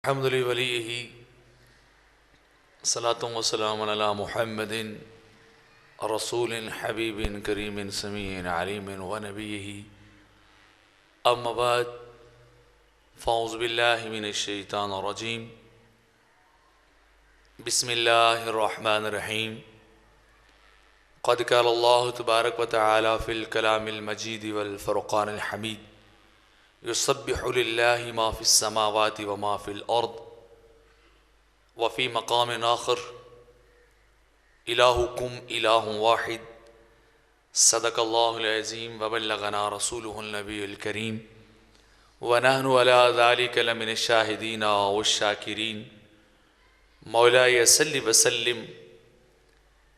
الحمد لوليه صلاة وسلام على محمد رسول حبيب كريم سميع عليم ونبيه أما بعد فأعوذ بالله من الشيطان الرجيم بسم الله الرحمن الرحيم قد قال الله تبارك وتعالى في الكلام المجيد والفرقان الحميد يسبح لله ما في السماوات وما في الأرض وفي مقام آخر إلهكم إله واحد صدق الله العظيم وبلغنا رسوله النبي الكريم ونحن على ذلك لمن الشاهدين والشاكرين مولاي صل وسلم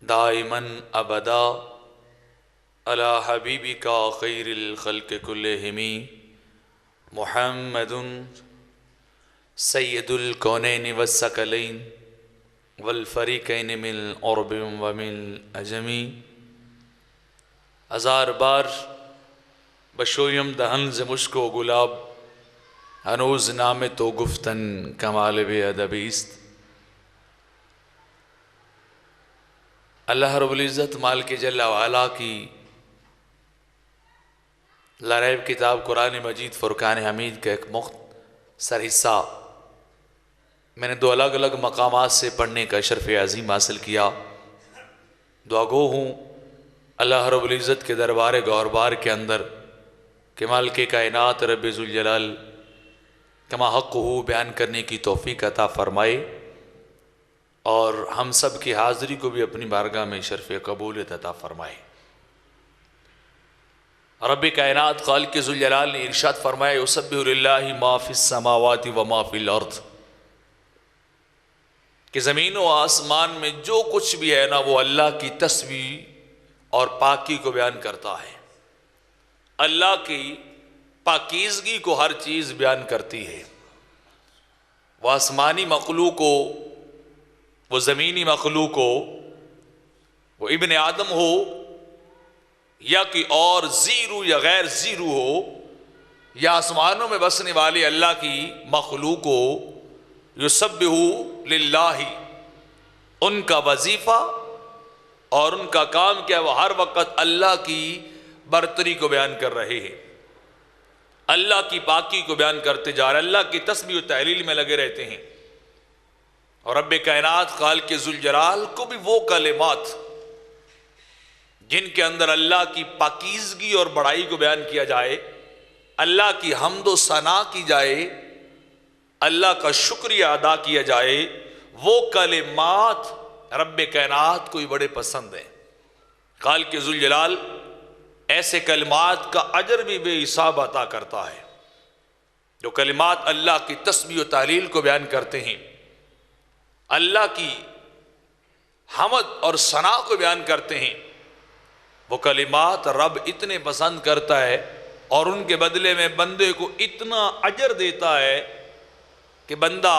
دائما أبدا على حبيبك خير الخلق كلهم محمد سید الکونین والثقلین والفریقین من عرب ومن عجم ہزار بار بشویم دہن ز مشک و گلاب ہنوز نام تو گفتن کمال بے ادبی است. اللہ رب العزت مالک جل وعلا کی لاریب کتاب قرآن مجید فرقان حمید کا ایک مختصر حصہ میں نے دو الگ الگ مقامات سے پڑھنے کا شرف عظیم حاصل کیا. دعا گو ہوں اللہ رب العزت کے دربار گوربار کے اندر کہ مالک کائنات رب ذوالجلال کما حق ہو بیان کرنے کی توفیق عطا فرمائے اور ہم سب کی حاضری کو بھی اپنی بارگاہ میں شرف قبولیت عطا فرمائے. رب کائنات خالق ذوالجلال نے ارشاد فرمایا یسبح للہ ما فی السماوات وما فی الارض کہ زمین و آسمان میں جو کچھ بھی ہے نا وہ اللہ کی تسبیح اور پاکی کو بیان کرتا ہے. اللہ کی پاکیزگی کو ہر چیز بیان کرتی ہے. وہ آسمانی مخلوق ہو، وہ زمینی مخلوق ہو، وہ ابن آدم ہو یا کوئی اور زیرو یا غیر زیرو ہو، یا آسمانوں میں بسنے والے اللہ کی مخلوق ہو، یسبح للہ، ان کا وظیفہ اور ان کا کام کیا، وہ ہر وقت اللہ کی برتری کو بیان کر رہے ہیں، اللہ کی پاکی کو بیان کرتے جا رہے ہیں، اللہ کی تسبیح و تحلیل میں لگے رہتے ہیں. اور رب کائنات خالق ذوالجلال کو بھی وہ کلمات جن کے اندر اللہ کی پاکیزگی اور بڑائی کو بیان کیا جائے، اللہ کی حمد و ثنا کی جائے، اللہ کا شکریہ ادا کیا جائے، وہ کلمات رب کائنات کو ہی بڑے پسند ہیں. خالق ذوالجلال ایسے کلمات کا اجر بھی بے حساب عطا کرتا ہے. جو کلمات اللہ کی تسبیح و تحلیل کو بیان کرتے ہیں، اللہ کی حمد اور ثنا کو بیان کرتے ہیں، وہ کلمات رب اتنے پسند کرتا ہے اور ان کے بدلے میں بندے کو اتنا اجر دیتا ہے کہ بندہ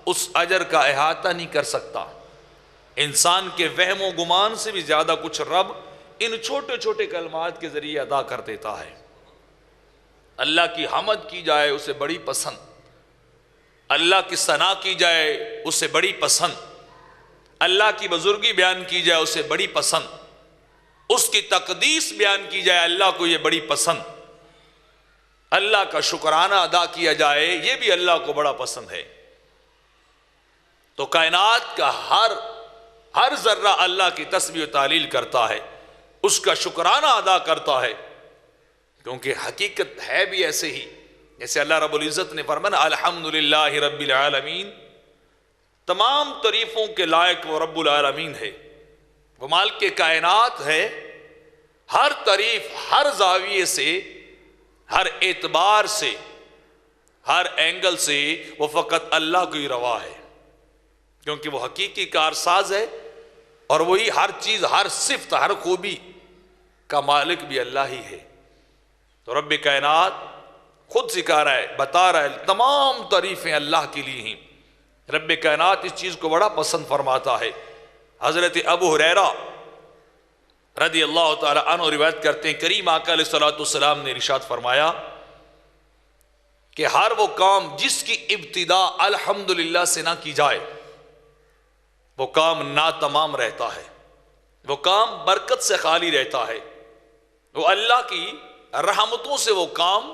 اس اجر کا احاطہ نہیں کر سکتا. انسان کے وہم و گمان سے بھی زیادہ کچھ رب ان چھوٹے چھوٹے کلمات کے ذریعے ادا کر دیتا ہے. اللہ کی حمد کی جائے اسے بڑی پسند، اللہ کی ثنا کی جائے اسے بڑی پسند، اللہ کی بزرگی بیان کی جائے اسے بڑی پسند، اس کی تقدیس بیان کی جائے اللہ کو یہ بڑی پسند، اللہ کا شکرانہ ادا کیا جائے یہ بھی اللہ کو بڑا پسند ہے. تو کائنات کا ہر ذرہ اللہ کی تسبیح و تحلیل کرتا ہے، اس کا شکرانہ ادا کرتا ہے، کیونکہ حقیقت ہے بھی ایسے ہی جیسے اللہ رب العزت نے فرمایا الحمدللہ رب العالمین، تمام تعریفوں کے لائق وہ رب العالمین ہے، وہ مالک کائنات ہے. ہر تعریف ہر زاویے سے، ہر اعتبار سے، ہر اینگل سے وہ فقط اللہ کو ہی روا ہے، کیونکہ وہ حقیقی کارساز ہے اور وہی ہر چیز، ہر صفت، ہر خوبی کا مالک بھی اللہ ہی ہے. تو رب کائنات خود سکھا رہا ہے، بتا رہا ہے تمام تعریفیں اللہ کے لیے ہیں. رب کائنات اس چیز کو بڑا پسند فرماتا ہے. حضرت ابو ہریرہ رضی اللہ تعالی عنہ روایت کرتے ہیں کریم آقا علیہ الصلوۃ والسلام نے ارشاد فرمایا کہ ہر وہ کام جس کی ابتدا الحمدللہ سے نہ کی جائے وہ کام ناتمام رہتا ہے، وہ کام برکت سے خالی رہتا ہے، وہ اللہ کی رحمتوں سے وہ کام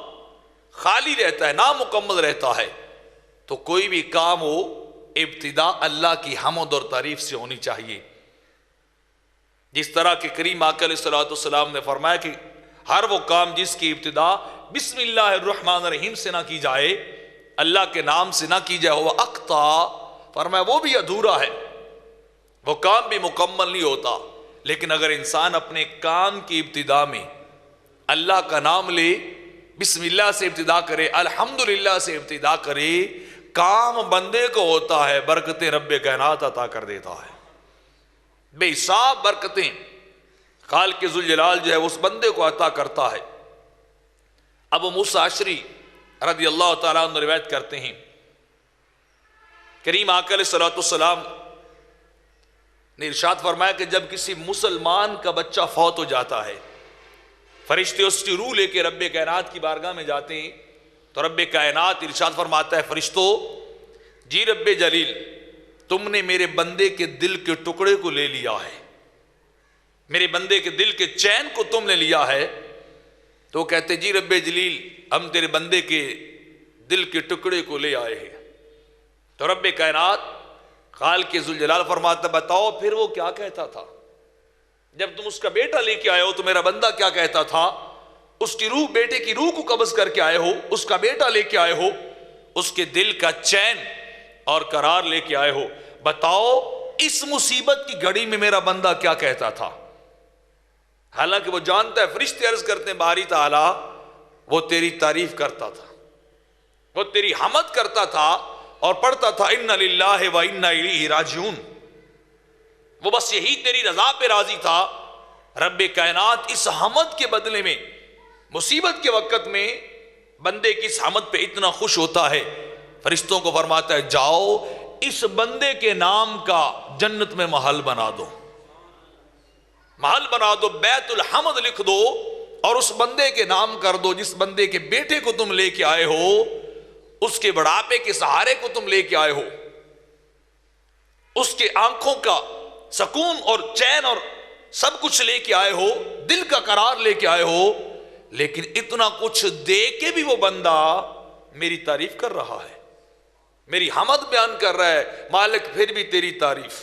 خالی رہتا ہے، نامکمل رہتا ہے۔ تو کوئی بھی کام ہو ابتدا اللہ کی حمد اور تعریف سے ہونی چاہیے۔ جس طرح کہ کریم آقا علیہ الصلوۃ والسلام نے فرمایا کہ ہر وہ کام جس کی ابتدا بسم اللہ الرحمن الرحیم سے نہ کی جائے، اللہ کے نام سے نہ کی جائے، وہ اقطع، فرمایا وہ بھی ادھورا ہے، وہ کام بھی مکمل نہیں ہوتا۔ لیکن اگر انسان اپنے کام کی ابتدا میں اللہ کا نام لے، بسم اللہ سے ابتدا کرے، الحمدللہ سے ابتدا کرے، کام بندے کو ہوتا ہے، برکتیں رب کائنات عطا کر دیتا ہے، بے حساب برکتیں خالق ذوالجلال جو ہے اس بندے کو عطا کرتا ہے۔ ابو موسیٰ اشعری رضی اللہ تعالیٰ عنہ روایت کرتے ہیں، کریم آقا علیہ الصلوۃ والسلام نے ارشاد فرمایا کہ جب کسی مسلمان کا بچہ فوت ہو جاتا ہے، فرشتے اس کی روح لے کے رب کائنات کی بارگاہ میں جاتے ہیں، تو رب کائنات ارشاد فرماتا ہے، فرشتو جی رب جلیل تم نے میرے بندے کے دل کے ٹکڑے کو لے لیا ہے، میرے بندے کے دل کے چین کو تم نے لیا ہے۔ تو وہ کہتے جی رب جلیل ہم تیرے بندے کے دل کے ٹکڑے کو لے آئے ہیں۔ تو رب کائنات خالق ذوالجلال فرماتا بتاؤ پھر وہ کیا کہتا تھا جب تم اس کا بیٹا لے کے آئے ہو، تو میرا بندہ کیا کہتا تھا؟ اس کی روح، بیٹے کی روح کو قبض کر کے آئے ہو، اس کا بیٹا لے کے آئے ہو، اس کے دل کا چین اور قرار لے کے آئے ہو، بتاؤ اس مصیبت کی گھڑی میں میرا بندہ کیا کہتا تھا؟ حالانکہ وہ جانتا ہے، فرشتے عرض کرتے ہیں باری تعالیٰ وہ تیری تعریف کرتا تھا، وہ تیری حمد کرتا تھا اور پڑھتا تھا اِنَّ لِلَّهِ وَإِنَّا إِلَيْهِ رَاجِعُونَ، وہ بس یہی تیری رضا پہ راضی تھا۔ رب کائنات اس حمد کے بدلے میں مصیبت کے وقت میں بندے کی اس حمد پہ اتنا خوش ہوتا ہے، فرشتوں کو فرماتا ہے جاؤ اس بندے کے نام کا جنت میں محل بنا دو، محل بنا دو، بیت الحمد لکھ دو اور اس بندے کے نام کر دو جس بندے کے بیٹے کو تم لے کے آئے ہو، اس کے بڑھاپے کے سہارے کو تم لے کے آئے ہو، اس کے آنکھوں کا سکون اور چین اور سب کچھ لے کے آئے ہو، دل کا قرار لے کے آئے ہو، لیکن اتنا کچھ دے کے بھی وہ بندہ میری تعریف کر رہا ہے، میری حمد بیان کر رہا ہے۔ مالک پھر بھی تیری تعریف،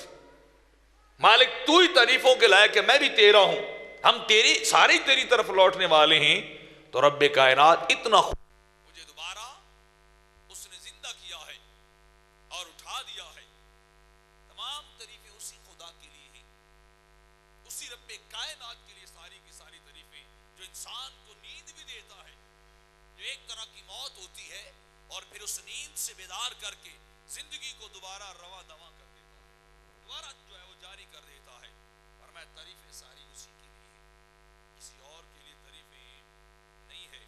مالک تو ہی تعریفوں کے لائق ہے، میں بھی تیرا ہوں، ہم تیری سارے تیری طرف لوٹنے والے ہیں۔ تو رب کائنات اتنا مجھے دوبارہ اس نے زندہ کیا ہے اور اٹھا دیا ہے، تمام تعریفیں اسی خدا کے لیے ہیں، اسی رب کائنات کے لیے ساری کی ساری تعریفیں، جو انسان کو نیند بھی دیتا ہے، جو ایک طرح کی موت ہوتی ہے اور پھر اس نیند سے بیدار کر کے زندگی کو دوبارہ رواں دواں کر دیتا ہے، دوبارہ جو ہے وہ جاری کر دیتا ہے۔ اور میں تعریفیں ساری اسی کے لیے ہیں، کسی اور کے لیے تعریفیں نہیں ہے۔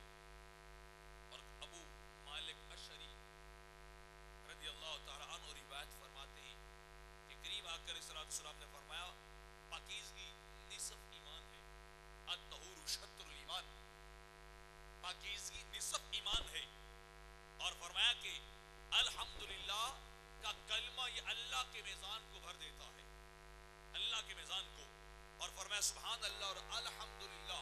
اور ابو مالک اشعری رضی اللہ تعالیٰ عنہ روایت فرماتے ہیں کہ قریب آقا علیہ السلام نے فرمایا پاکیزگی نصف ایمان ہے، الطہور شطر الایمان، پاکیزگی نصف ایمان ہے۔ اور فرمایا کہ الحمدللہ کا کلمہ یہ اللہ کے میزان کو بھر دیتا ہے، اللہ کے میزان کو۔ اور فرمایا سبحان اللہ اور الحمدللہ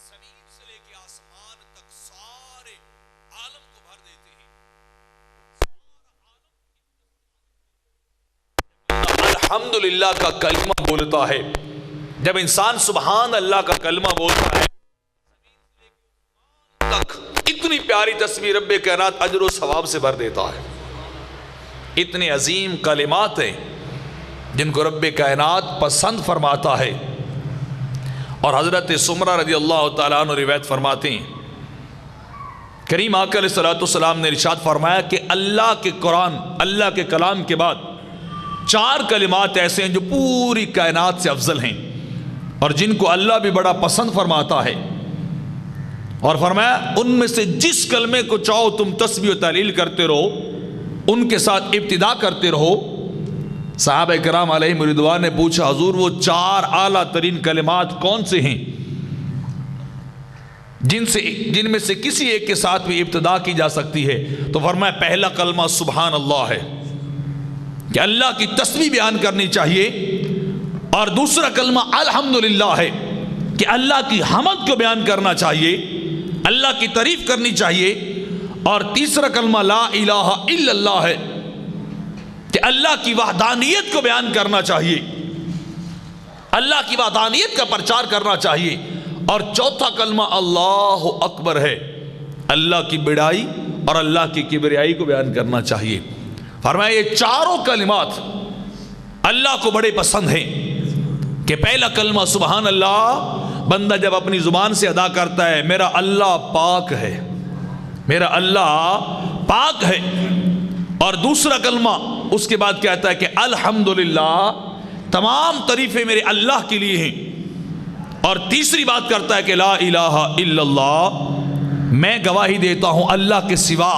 زمین سے لے کے آسمان تک سارے عالم کو بھر دیتے ہیں، الحمدللہ کا کلمہ بولتا ہے، جب انسان سبحان اللہ کا کلمہ بولتا ہے تک اتنی پیاری تصویر رب کائنات اجر و ثواب سے بھر دیتا ہے۔ اتنے عظیم کلمات ہیں جن کو رب کائنات پسند فرماتا ہے۔ اور حضرت سمرہ رضی اللہ تعالیٰ عنہ روایت فرماتے ہیں، کریم آقا علیہ الصلوۃ والسلام نے ارشاد فرمایا کہ اللہ کے قرآن، اللہ کے کلام کے بعد 4 کلمات ایسے ہیں جو پوری کائنات سے افضل ہیں اور جن کو اللہ بھی بڑا پسند فرماتا ہے۔ اور فرمایا ان میں سے جس کلمے کو چاہو تم تسبیح و تحلیل کرتے رہو، ان کے ساتھ ابتدا کرتے رہو۔ صحابہ کرام علیہم رضوان نے پوچھا حضور وہ 4 اعلیٰ ترین کلمات کون سے ہیں؟ جن میں سے کسی ایک کے ساتھ بھی ابتدا کی جا سکتی ہے، تو فرمایا پہلا کلمہ سبحان اللہ ہے کہ اللہ کی تسبیح بیان کرنی چاہیے، اور دوسرا کلمہ الحمدللہ ہے کہ اللہ کی حمد کو بیان کرنا چاہیے، اللہ کی تعریف کرنی چاہیے، اور تیسرا کلمہ لا الہ الا اللہ ہے کہ اللہ کی وحدانیت کو بیان کرنا چاہیے، اللہ کی وحدانیت کا پرچار کرنا چاہیے، اور چوتھا کلمہ اللہ اکبر ہے، اللہ کی بڑائی اور اللہ کی کبریائی کو بیان کرنا چاہیے۔ فرمایا یہ چاروں کلمات اللہ کو بڑے پسند ہیں کہ پہلا کلمہ سبحان اللہ بندہ جب اپنی زبان سے ادا کرتا ہے، میرا اللہ پاک ہے، میرا اللہ پاک ہے، اور دوسرا کلمہ اس کے بعد کہتا ہے کہ الحمدللہ تمام تعریفیں میرے اللہ کے لیے ہیں، اور تیسری بات کرتا ہے کہ لا الہ الا اللہ، میں گواہی دیتا ہوں اللہ کے سوا،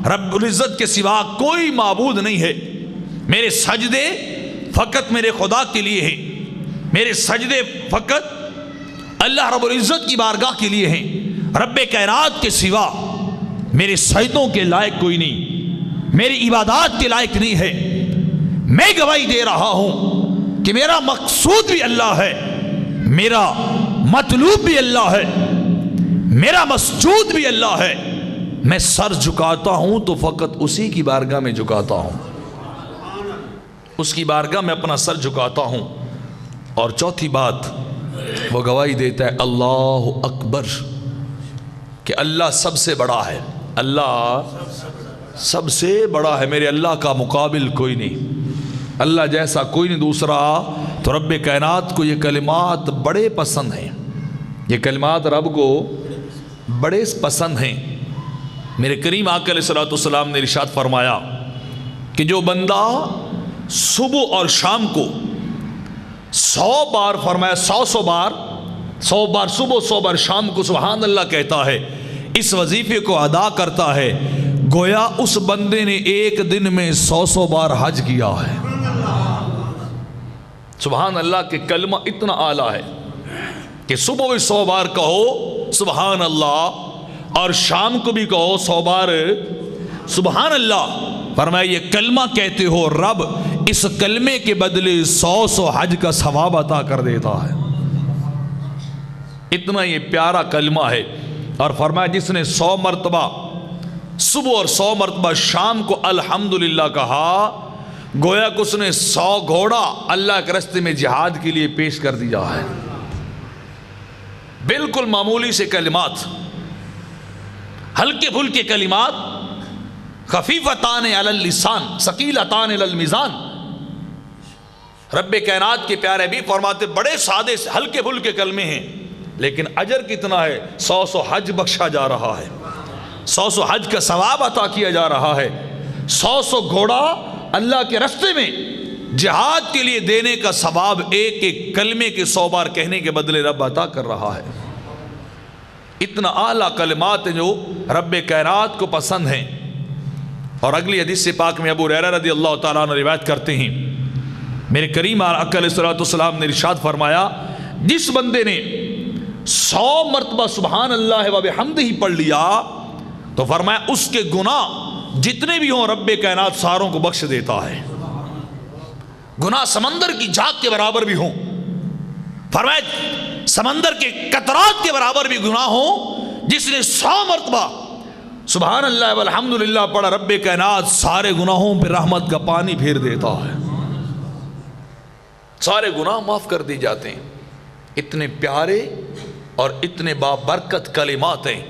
رب العزت کے سوا کوئی معبود نہیں ہے، میرے سجدے فقط میرے خدا کے لیے ہیں، میرے سجدے فقط اللہ رب العزت کی بارگاہ کے لیے ہیں، رب کائنات کے سوا میرے سجدوں کے لائق کوئی نہیں، میری عبادات کے لائق نہیں ہے۔ میں گواہی دے رہا ہوں کہ میرا مقصود بھی اللہ ہے، میرا مطلوب بھی اللہ ہے، میرا مسجود بھی اللہ ہے، میں سر جھکاتا ہوں تو فقط اسی کی بارگاہ میں جھکاتا ہوں، اس کی بارگاہ میں اپنا سر جھکاتا ہوں۔ اور چوتھی بات وہ گواہی دیتا ہے اللہ اکبر کہ اللہ سب سے بڑا ہے، اللہ سب سے بڑا ہے، میرے اللہ کا مقابل کوئی نہیں، اللہ جیسا کوئی نہیں دوسرا۔ تو رب کائنات کو یہ کلمات بڑے پسند ہیں، یہ کلمات رب کو بڑے پسند ہیں۔ میرے کریم آقا علیہ السلام نے ارشاد فرمایا کہ جو بندہ صبح اور شام کو 100 بار، فرمایا 100 بار، 100 بار صبح 100 بار شام کو سبحان اللہ کہتا ہے، اس وظیفے کو ادا کرتا ہے، گویا اس بندے نے ایک دن میں 100 بار حج کیا ہے۔ سبحان اللہ کے کلمہ اتنا اعلیٰ ہے کہ صبح بھی 100 بار کہو سبحان اللہ، اور شام کو بھی کہو 100 بار سبحان اللہ۔ فرمایا یہ کلمہ کہتے ہو، رب اس کلمے کے بدلے 100 حج کا ثواب عطا کر دیتا ہے، اتنا یہ پیارا کلمہ ہے۔ اور فرمایا جس نے 100 مرتبہ صبح اور 100 مرتبہ شام کو الحمدللہ کہا، گویا کہ اس نے 100 گھوڑا اللہ کے راستے میں جہاد کے لیے پیش کر دیا ہے۔ بالکل معمولی سے کلمات، ہلکے پھلکے کلمات، خفیفتان علی اللسان ثقیلتان علی المیزان۔ رب کائنات کے پیارے بھی فرماتے بڑے سادے ہلکے پھلکے کلمے ہیں، لیکن اجر کتنا ہے، 100 حج بخشا جا رہا ہے، 100 حج کا ثواب عطا کیا جا رہا ہے، 100 گھوڑا اللہ کے راستے میں جہاد کے لیے دینے کا ثواب ایک ایک کلمے کے 100 بار کہنے کے بدلے رب عطا کر رہا ہے۔ اتنا اعلیٰ کلمات ہیں جو رب کائنات کو پسند ہیں۔ اور اگلی حدیث پاک میں ابو ہریرہ رضی اللہ تعالیٰ عنہ روایت کرتے ہیں، میرے کریم آقا علیہ السلام نے ارشاد فرمایا، جس بندے نے 100 مرتبہ سبحان اللہ و بحمدہ پڑھ لیا تو فرمایا اس کے گناہ جتنے بھی ہوں رب کائنات ساروں کو بخش دیتا ہے، گناہ سمندر کی جھاگ کے برابر بھی ہوں، فرمایا سمندر کے قطرات کے برابر بھی گناہ ہوں، جس نے 100 مرتبہ سبحان اللہ والحمدللہ پڑھا، رب کائنات سارے گناہوں پہ رحمت کا پانی پھیر دیتا ہے، سارے گناہ معاف کر دی جاتے ہیں۔ اتنے پیارے اور اتنے بابرکت کلمات ہیں،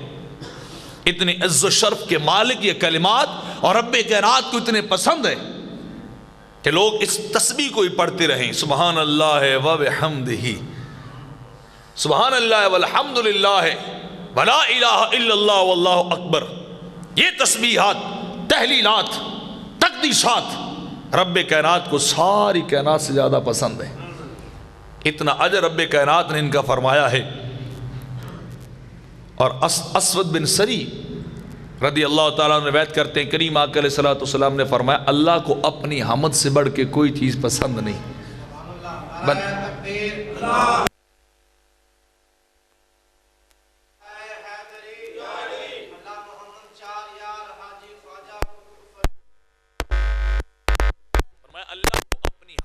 اتنے عز و شرف کے مالک یہ کلمات، اور رب کائنات کو اتنے پسند ہے کہ لوگ اس تسبیح کو ہی پڑھتے رہیں، سبحان اللہ و بحمدہ، سبحان اللہ والحمدللہ ولا الہ الا اللہ واللہ اکبر۔ یہ تسبیحات، تحلیلات، تقدیسات رب کائنات کو ساری کائنات سے زیادہ پسند ہیں، اتنا اجر رب کائنات نے ان کا فرمایا ہے۔ اور اسود بن سری رضی اللہ تعالیٰ عنہ روایت کرتے ہیں، کریم آقا علیہ السلام نے فرمایا اللہ کو اپنی حمد سے بڑھ کے کوئی چیز پسند نہیں۔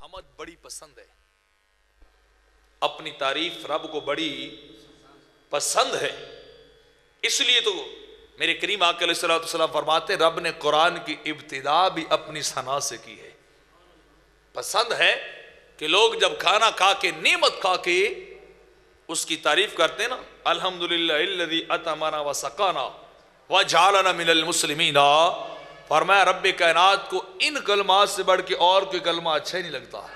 حمد بڑی پسند ہے، اپنی تعریف رب کو بڑی پسند ہے. اس لیے تو میرے کریم آقا علیہ الصلوۃ والسلام فرماتے ہیں رب نے قرآن کی ابتدا بھی اپنی ثنا سے کی ہے. پسند ہے کہ لوگ جب کھانا کھا کے نعمت کھا کے اس کی تعریف کرتے ہیں نا، الحمدللہ الذی اطعمنا وسقانا وجعلنا من المسلمین. فرمایا رب کائنات کو ان کلمات سے بڑھ کے اور کوئی کلمہ اچھا ہی نہیں لگتا ہے،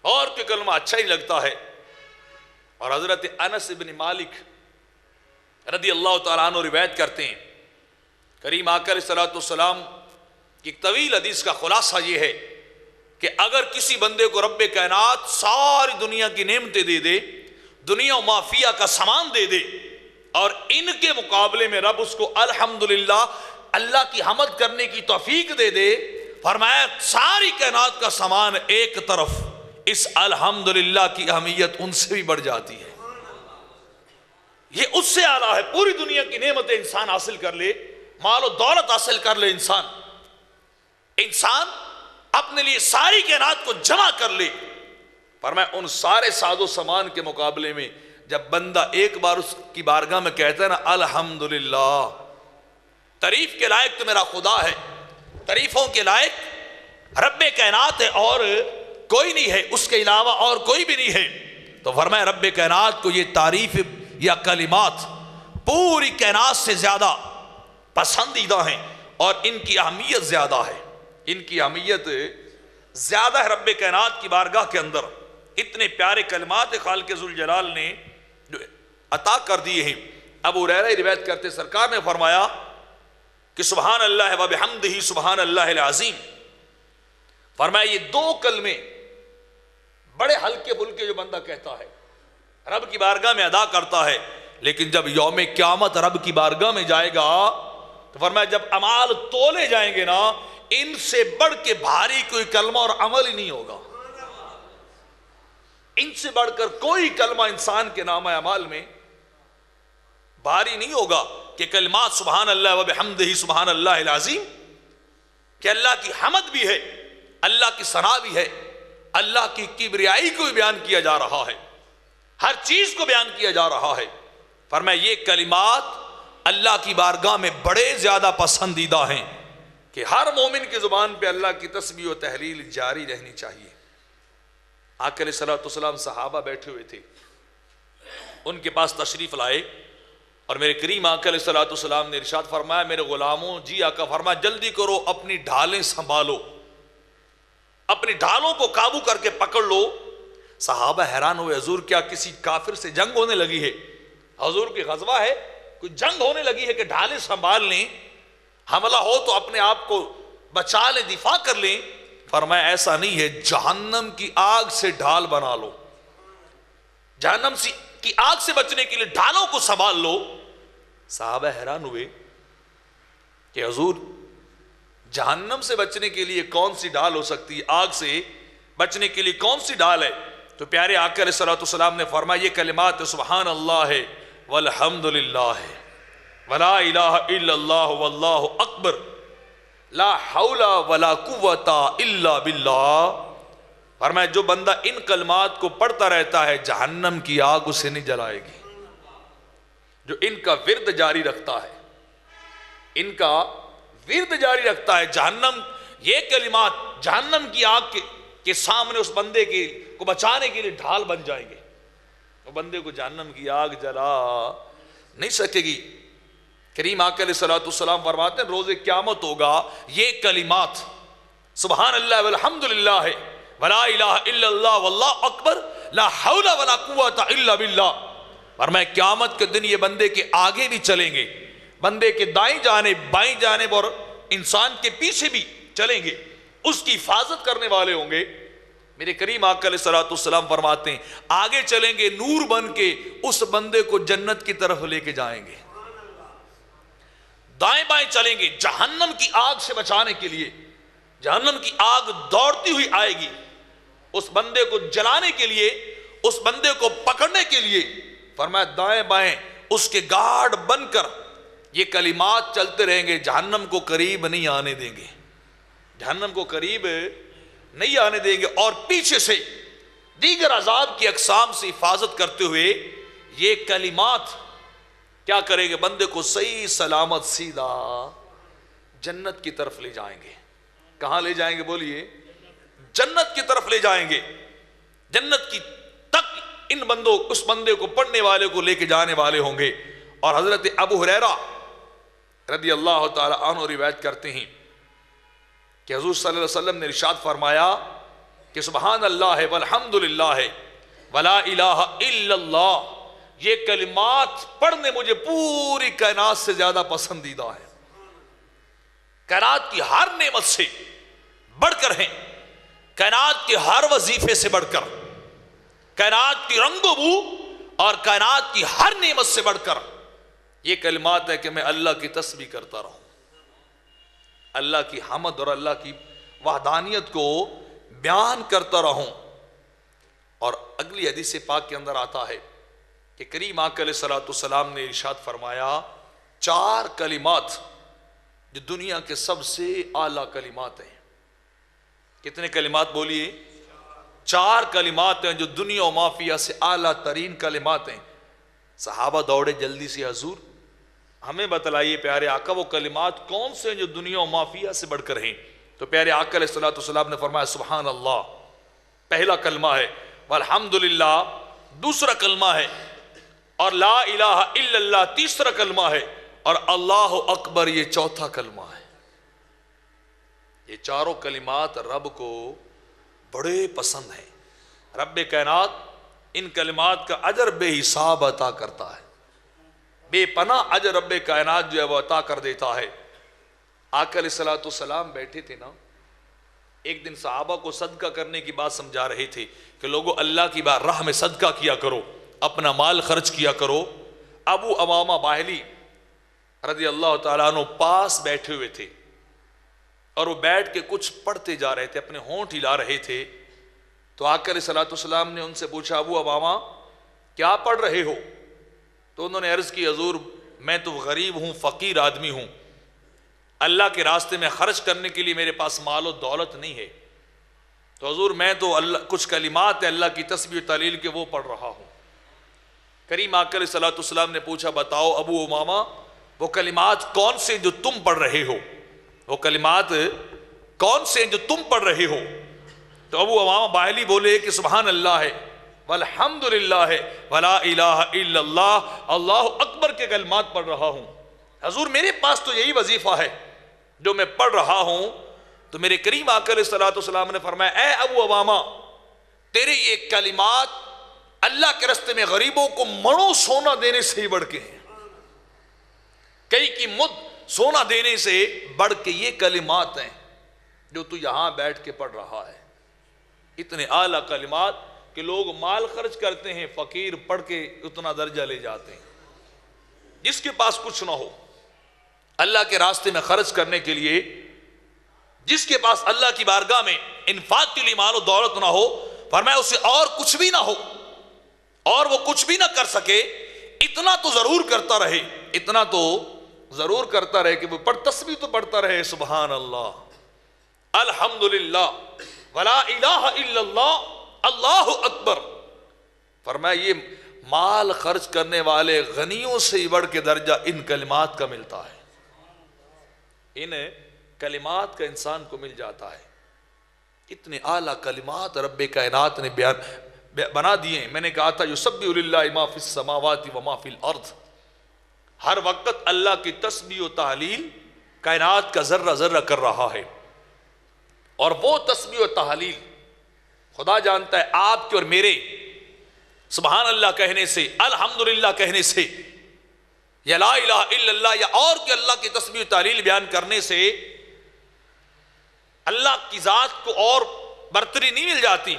اور کوئی کلمہ اچھا ہی لگتا ہے. اور حضرت انس بن مالک رضی اللہ تعالیٰ عنہ روایت کرتے ہیں، کریم آقا علیہ الصلوۃ والسلام کی ایک طویل حدیث کا خلاصہ یہ ہے کہ اگر کسی بندے کو رب کائنات ساری دنیا کی نعمتیں دے دے، دنیا و مافیہ کا سامان دے دے، اور ان کے مقابلے میں رب اس کو الحمدللہ اللہ کی حمد کرنے کی توفیق دے دے، فرمایا ساری کائنات کا سامان ایک طرف، اس الحمدللہ کی اہمیت ان سے بھی بڑھ جاتی ہے. یہ اس سے اعلیٰ ہے. پوری دنیا کی نعمتیں انسان حاصل کر لے، مال و دولت حاصل کر لے، انسان اپنے لیے ساری کائنات کو جمع کر لے، فرمایا ان سارے ساز و سامان کے مقابلے میں جب بندہ ایک بار اس کی بارگاہ میں کہتا ہے نا الحمدللہ، تعریف کے لائق تو میرا خدا ہے، تعریفوں کے لائق رب کائنات ہے اور کوئی نہیں ہے، اس کے علاوہ اور کوئی بھی نہیں ہے، تو فرمایا رب کائنات کو یہ تعریف یا کلمات پوری کائنات سے زیادہ پسندیدہ ہیں اور ان کی اہمیت زیادہ ہے. ان کی اہمیت زیادہ ہے رب کائنات کی بارگاہ کے اندر. اتنے پیارے کلمات خالق ذوالجلال نے جو عطا کر دیے ہیں. ابو ہریرہ روایت کرتے سرکار نے فرمایا کہ سبحان اللہ و بحمدہ سبحان اللہ العظیم. فرمایا یہ دو کلمے بڑے ہلکے پھلکے جو بندہ کہتا ہے رب کی بارگاہ میں ادا کرتا ہے، لیکن جب یوم قیامت رب کی بارگاہ میں جائے گا تو فرمایا جب اعمال تولے جائیں گے نا، ان سے بڑھ کے بھاری کوئی کلمہ اور عمل ہی نہیں ہوگا. ان سے بڑھ کر کوئی کلمہ انسان کے نامہ اعمال میں بھاری نہیں ہوگا کہ کلمات سبحان اللہ و بحمدہ سبحان اللہ العظیم، کہ اللہ کی حمد بھی ہے، اللہ کی ثنا بھی ہے، اللہ کی کبریائی کو بھی بیان کیا جا رہا ہے، ہر چیز کو بیان کیا جا رہا ہے. فرمایا یہ کلمات اللہ کی بارگاہ میں بڑے زیادہ پسندیدہ ہیں کہ ہر مومن کی زبان پہ اللہ کی تسبیح و تحلیل جاری رہنی چاہیے. آقا علیہ الصلوۃ والسلام صحابہ بیٹھے ہوئے تھے، ان کے پاس تشریف لائے اور میرے کریم آقا علیہ الصلوۃ والسلام نے ارشاد فرمایا میرے غلاموں، جی آقا، فرمایا جلدی کرو اپنی ڈھالیں سنبھالو، اپنی ڈھالوں کو قابو کر کے پکڑ لو. صحابہ حیران ہوئے، حضور کیا کسی کافر سے جنگ ہونے لگی ہے؟ حضور کی غزوہ ہے، کوئی جنگ ہونے لگی ہے کہ ڈھالیں سنبھال لیں، حملہ ہو تو اپنے آپ کو بچا لیں، دفاع کر لیں؟ فرمایا ایسا نہیں ہے، جہنم کی آگ سے ڈھال بنا لو، جہنم کی آگ سے بچنے کے لیے ڈھالوں کو سنبھال لو. صحابہ حیران ہوئے کہ حضور جہنم سے بچنے کے لیے کون سی ڈھال ہو سکتی ہے، آگ سے بچنے کے لیے کون سی ڈھال ہے؟ تو پیارے آقا علیہ الصلوۃ والسلام نے فرمایا یہ کلمات سبحان اللہ ہے والحمد للہ ہے ولا الہ الا اللہ واللہ اکبر لا حول ولا قوت الا باللہ. فرمایا جو بندہ ان کلمات کو پڑھتا رہتا ہے جہنم کی آگ اسے نہیں جلائے گی. جو ان کا ورد جاری رکھتا ہے، ان کا ورد جاری رکھتا ہے، جہنم، یہ کلمات جہنم کی آگ کے سامنے اس بندے کو بچانے کے لیے ڈھال بن جائیں گے. وہ بندے کو جہنم کی آگ جلا نہیں سکے گی. کریم آقا علیہ الصلوۃ والسلام فرماتے ہیں روز قیامت ہوگا یہ کلمات سبحان اللہ والحمد للہ ہے ولا الہ الا اللہ واللہ اکبر لا حول ولا قوت الا باللہ. فرمایا قیامت کے دن یہ بندے کے آگے بھی چلیں گے، بندے کے دائیں جانب بائیں جانب اور انسان کے پیچھے بھی چلیں گے، اس کی حفاظت کرنے والے ہوں گے. میرے کریم آقا علیہ الصلوۃ والسلام فرماتے ہیں آگے چلیں گے نور بن کے اس بندے کو جنت کی طرف لے کے جائیں گے، دائیں بائیں چلیں گے جہنم کی آگ سے بچانے کے لیے. جہنم کی آگ دوڑتی ہوئی آئے گی اس بندے کو جلانے کے لیے، اس بندے کو پکڑنے کے لیے. فرمایا دائیں بائیں اس کے گارڈ بن کر یہ کلمات چلتے رہیں گے، جہنم کو قریب نہیں آنے دیں گے، جہنم کو قریب نہیں آنے دیں گے، اور پیچھے سے دیگر عذاب کی اقسام سے حفاظت کرتے ہوئے یہ کلمات کیا کریں گے؟ بندے کو صحیح سلامت سیدھا جنت کی طرف لے جائیں گے۔ کہاں لے جائیں گے بولیے؟ جنت کی طرف لے جائیں گے۔ جنت کی تک ان بندوں اس بندے کو پڑھنے والے کو لے کے جانے والے ہوں گے۔ اور حضرت ابو ہریرہ رضی اللہ تعالی عنہ روایت کرتے ہیں کہ حضور صلی اللہ علیہ وسلم نے ارشاد فرمایا کہ سبحان اللہ والحمد للہ ولا الہ الا اللہ، یہ کلمات پڑھنے مجھے پوری کائنات سے زیادہ پسندیدہ ہے۔ کائنات کی ہر نعمت سے بڑھ کر ہیں، کائنات کے ہر وظیفے سے بڑھ کر، کائنات کی رنگ و بو اور کائنات کی ہر نعمت سے بڑھ کر یہ کلمات ہے کہ میں اللہ کی تسبیح کرتا رہوں، اللہ کی حمد اور اللہ کی وحدانیت کو بیان کرتا رہوں۔ اور اگلی حدیث پاک کے اندر آتا ہے کہ کریم آقا علیہ الصلوۃ والسلام نے ارشاد فرمایا 4 کلمات جو دنیا کے سب سے اعلیٰ کلمات ہیں۔ کتنے کلمات بولیے؟ 4 کلمات ہیں جو دنیا و مافیہ سے اعلیٰ ترین کلمات ہیں۔ صحابہ دوڑے جلدی سے، حضور ہمیں بتلائیے پیارے آقا وہ کلمات کون سے ہیں جو دنیا و مافیہ سے بڑھ کر ہیں؟ تو پیارے آقا علیہ الصلوۃ والسلام نے فرمایا سبحان اللہ پہلا کلمہ ہے، والحمدللہ دوسرا کلمہ ہے، اور لا الہ الا اللہ تیسرا کلمہ ہے، اور اللہ اکبر یہ چوتھا کلمہ ہے۔ یہ چاروں کلمات رب کو بڑے پسند ہیں۔ رب کائنات ان کلمات کا اجر بے حساب عطا کرتا ہے، بے پناہ اجر رب کائنات جو ہے وہ عطا کر دیتا ہے۔ آقا علیہ الصلوۃ والسلام بیٹھے تھے نا، ایک دن صحابہ کو صدقہ کرنے کی بات سمجھا رہے تھے کہ لوگوں اللہ کی راہ میں صدقہ کیا کرو، اپنا مال خرچ کیا کرو۔ ابو امامہ باہلی رضی اللہ تعالیٰ عنہ پاس بیٹھے ہوئے تھے، اور وہ بیٹھ کے کچھ پڑھتے جا رہے تھے، اپنے ہونٹ ہلا رہے تھے۔ تو آقا علیہ الصلوۃ والسلام نے ان سے پوچھا ابو امامہ کیا پڑھ رہے ہو؟ تو انہوں نے عرض کی حضور میں تو غریب ہوں، فقیر آدمی ہوں، اللہ کے راستے میں خرچ کرنے کے لیے میرے پاس مال و دولت نہیں ہے، تو حضور میں تو کچھ کلمات اللہ کی تسبیح و تہلیل کے وہ پڑھ رہا ہوں۔ کریم آقا علیہ الصلوۃ والسلام نے پوچھا بتاؤ ابو امامہ وہ کلمات کون سے جو تم پڑھ رہے ہو؟ وہ کلمات کون سے جو تم پڑھ رہے ہو؟ تو ابو امامہ باہلی بولے کہ سبحان اللہ ہے، والحمدللہ ہے، ولا الہ الا اللہ، اللہ اکبر کے کلمات پڑھ رہا ہوں۔ حضور میرے پاس تو یہی وظیفہ ہے جو میں پڑھ رہا ہوں۔ تو میرے کریم آقا علیہ الصلوۃ والسلام نے فرمایا اے ابو امامہ تیرے یہ کلمات اللہ کے راستے میں غریبوں کو منو سونا دینے سے ہی بڑھ کے ہیں، کئی کی مد سونا دینے سے بڑھ کے یہ کلمات ہیں جو تو یہاں بیٹھ کے پڑھ رہا ہے۔ اتنے اعلیٰ کلمات کہ لوگ مال خرچ کرتے ہیں، فقیر پڑھ کے اتنا درجہ لے جاتے ہیں۔ جس کے پاس کچھ نہ ہو اللہ کے راستے میں خرچ کرنے کے لیے، جس کے پاس اللہ کی بارگاہ میں انفاق کے لیے مال و دولت نہ ہو، فرمایا اسے اور کچھ بھی نہ ہو اور وہ کچھ بھی نہ کر سکے، اتنا تو ضرور کرتا رہے، اتنا تو ضرور کرتا رہے کہ وہ تسبیح تو پڑھتا رہے، سبحان اللہ، الحمدللہ، ولا الہ الا اللہ، اللہ اکبر۔ فرمایا یہ مال خرچ کرنے والے غنیوں سے ہی بڑھ کے درجہ ان کلمات کا ملتا ہے، ان کلمات کا انسان کو مل جاتا ہے۔ اتنے اعلیٰ کلمات رب کائنات نے بنا دیے ہیں۔ میں نے کہا تھا یسبح للہ ما فی السماوات و ما فی الارض، ہر وقت اللہ کی تسبیح و تہلیل کائنات کا ذرہ ذرہ کر رہا ہے، اور وہ تسبیح و تہلیل خدا جانتا ہے آپ کے اور میرے سبحان اللہ کہنے سے، الحمدللہ کہنے سے، یا لا الہ الا اللہ یا اور کہ اللہ کی تسبیح و تہلیل بیان کرنے سے اللہ کی ذات کو اور برتری نہیں مل جاتی،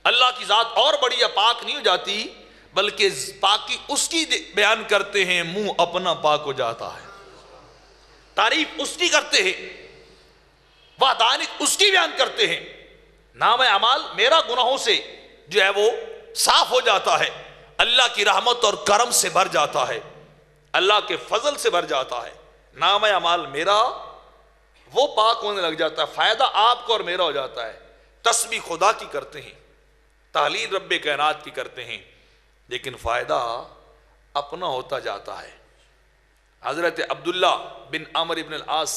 اللہ کی ذات اور بڑی یا پاک نہیں ہو جاتی، بلکہ پاکی اس کی بیان کرتے ہیں، منہ اپنا پاک ہو جاتا ہے، تعریف اس کی کرتے ہیں، وحدانیت اس کی بیان کرتے ہیں، نام اعمال میرا گناہوں سے جو ہے وہ صاف ہو جاتا ہے، اللہ کی رحمت اور کرم سے بھر جاتا ہے، اللہ کے فضل سے بھر جاتا ہے، نام اعمال میرا وہ پاک ہونے لگ جاتا ہے، فائدہ آپ کو اور میرا ہو جاتا ہے۔ تسبیح خدا کی کرتے ہیں، تحلیل رب کائنات کی کرتے ہیں، لیکن فائدہ اپنا ہوتا جاتا ہے۔ حضرت عبداللہ بن عمرو بن العاص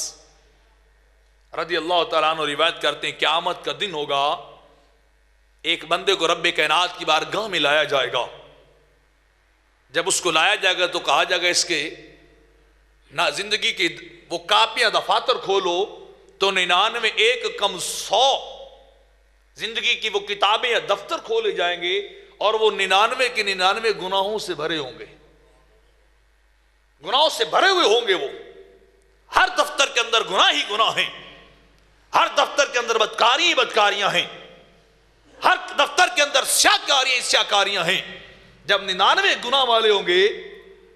رضی اللہ تعالیٰ عنہ روایت کرتے ہیں قیامت کا دن ہوگا، ایک بندے کو رب کائنات کی بارگاہ میں لایا جائے گا۔ جب اس کو لایا جائے گا تو کہا جائے گا اس کے نہ زندگی کی وہ کاپیاں دفاتر کھولو تو 99 ایک کم 100 زندگی کی وہ کتابیں یا دفتر کھولے جائیں گے، اور وہ 99 کے 99 گناہوں سے بھرے ہوں گے، گناہوں سے بھرے ہوئے ہوں گے۔ وہ ہر دفتر کے اندر گناہ ہی گناہ ہیں، ہر دفتر کے اندر بدکاری بدکاریاں ہیں، ہر دفتر کے اندر سیاکاریاں ہیں۔ جب 99 گناہ والے ہوں گے،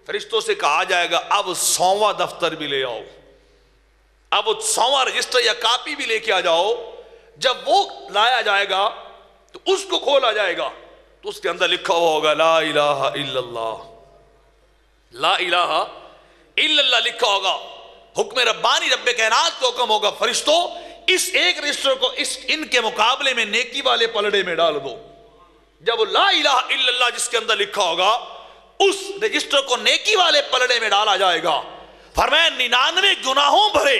فرشتوں سے کہا جائے گا اب 100واں دفتر بھی لے آؤ، اب 100واں رجسٹر یا کاپی بھی لے کے آ جاؤ۔ جب وہ لایا جائے گا تو اس کو کھولا جائے گا تو اس کے اندر لکھا ہوا ہوگا لا الہ الا اللہ، لا الہ الا اللہ لکھا ہوگا۔ حکم ربانی رب کائنات کو حکم ہوگا فرشتوں اس ایک رجسٹر کو ان کے مقابلے میں نیکی والے پلڑے میں ڈال دو۔ جب وہ لا الہ الا اللہ جس کے اندر لکھا ہوگا اس رجسٹر کو نیکی والے پلڑے میں ڈالا جائے گا، فرمایا 99 گناہوں بھرے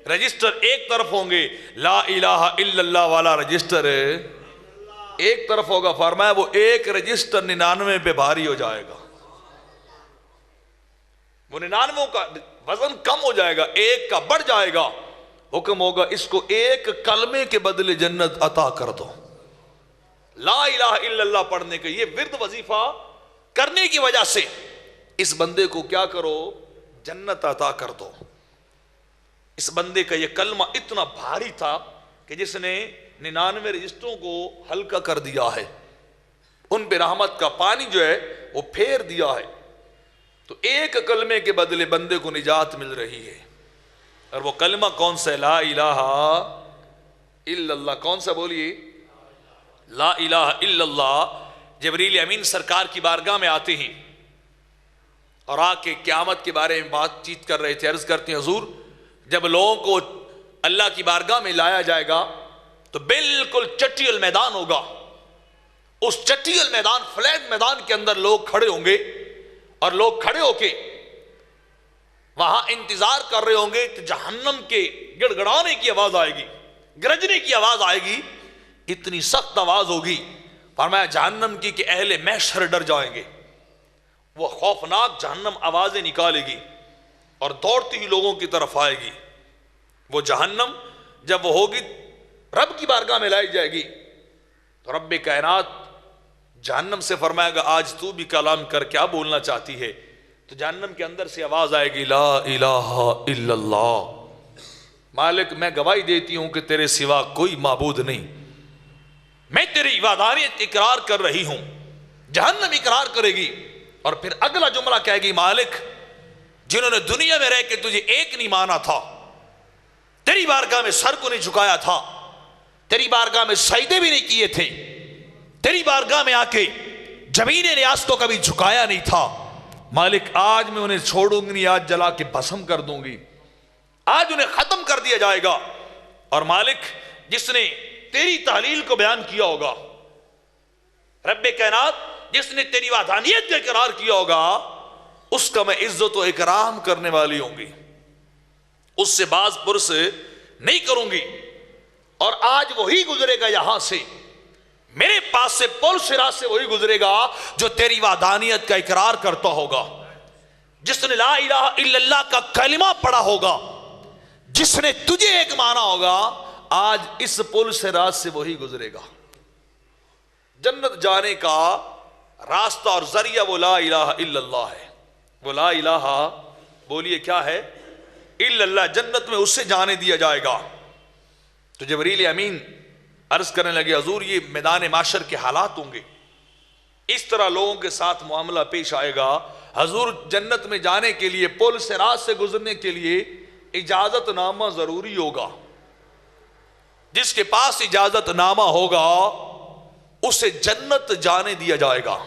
رجسٹر ایک طرف ہوں گے، لا الہ الا اللہ والا رجسٹر ایک طرف ہوگا۔ فرمایا وہ ایک رجسٹر 99 پہ بھاری ہو جائے گا، وہ 99 کا وزن کم ہو جائے گا، ایک کا بڑھ جائے گا۔ حکم ہوگا اس کو ایک کلمے کے بدلے جنت عطا کر دو۔ لا الہ الا اللہ پڑھنے کا یہ ورد وظیفہ کرنے کی وجہ سے اس بندے کو کیا کرو؟ جنت عطا کر دو۔ اس بندے کا یہ کلمہ اتنا بھاری تھا کہ جس نے 99 رجسٹروں کو ہلکا کر دیا ہے، ان پہ رحمت کا پانی جو ہے وہ پھیر دیا ہے۔ تو ایک کلمے کے بدلے بندے کو نجات مل رہی ہے، اور وہ کلمہ کون سا ہے؟ لا الہ الا اللہ۔ کون سا بولیے؟ لا الہ الا اللہ۔ جبریل امین سرکار کی بارگاہ میں آتے ہیں اور آ کے قیامت کے بارے میں بات چیت کر رہے تھے، عرض کرتے ہیں حضور جب لوگوں کو اللہ کی بارگاہ میں لایا جائے گا تو بالکل چٹیل میدان ہوگا، اس چٹیل میدان فلیٹ میدان کے اندر لوگ کھڑے ہوں گے، اور لوگ کھڑے ہو کے وہاں انتظار کر رہے ہوں گے کہ جہنم کے گڑ گڑانے کی آواز آئے گی، گرجنے کی آواز آئے گی، اتنی سخت آواز ہوگی فرمایا جہنم کی کہ اہل محشر ڈر جائیں گے۔ وہ خوفناک جہنم آوازیں نکالے گی اور دوڑتی ہی لوگوں کی طرف آئے گی۔ وہ جہنم جب وہ ہوگی رب کی بارگاہ میں لائی جائے گی تو رب کائنات جہنم سے فرمائے گا آج تو بھی کلام کر، کیا بولنا چاہتی ہے؟ تو جہنم کے اندر سے آواز آئے گی لا الہ الا اللہ، مالک میں گواہی دیتی ہوں کہ تیرے سوا کوئی معبود نہیں، میں تیری وحدانیت اقرار کر رہی ہوں۔ جہنم اقرار کرے گی اور پھر اگلا جملہ کہے گی مالک جنہوں نے دنیا میں رہ کے تجھے ایک نہیں مانا تھا، تیری بارگاہ میں سر کو نہیں جھکایا تھا، تیری بارگاہ میں سجدے بھی نہیں کیے تھے، تیری بارگاہ میں آ کے زمین ریاستوں کا بھی جھکایا نہیں تھا، مالک آج میں انہیں چھوڑوں گی نہیں، آج جلا کے بھسم کر دوں گی، آج انہیں ختم کر دیا جائے گا۔ اور مالک جس نے تیری تحلیل کو بیان کیا ہوگا، رب کائنات جس نے تیری وحدانیت کا اقرار کیا ہوگا، اس کا میں عزت و اکرام کرنے والی ہوں گی، اس سے باز پرس نہیں کروں گی۔ اور آج وہی گزرے گا یہاں سے، میرے پاس سے پل صراط سے وہی گزرے گا جو تیری وحدانیت کا اقرار کرتا ہوگا، جس نے لا الہ الا اللہ کا کلمہ پڑھا ہوگا، جس نے تجھے ایک مانا ہوگا، آج اس پل صراط سے وہی گزرے گا۔ جنت جانے کا راستہ اور ذریعہ وہ لا الہ الا اللہ ہے، وہ لا الہ بولیے کیا ہے؟ الا اللہ۔ جنت میں اس سے جانے دیا جائے گا۔ تو جبریل امین عرض کرنے لگے حضور یہ میدان معاشر کے حالات ہوں گے، اس طرح لوگوں کے ساتھ معاملہ پیش آئے گا۔ حضور جنت میں جانے کے لیے پل صراط سے گزرنے کے لیے اجازت نامہ ضروری ہوگا، جس کے پاس اجازت نامہ ہوگا اسے جنت جانے دیا جائے گا۔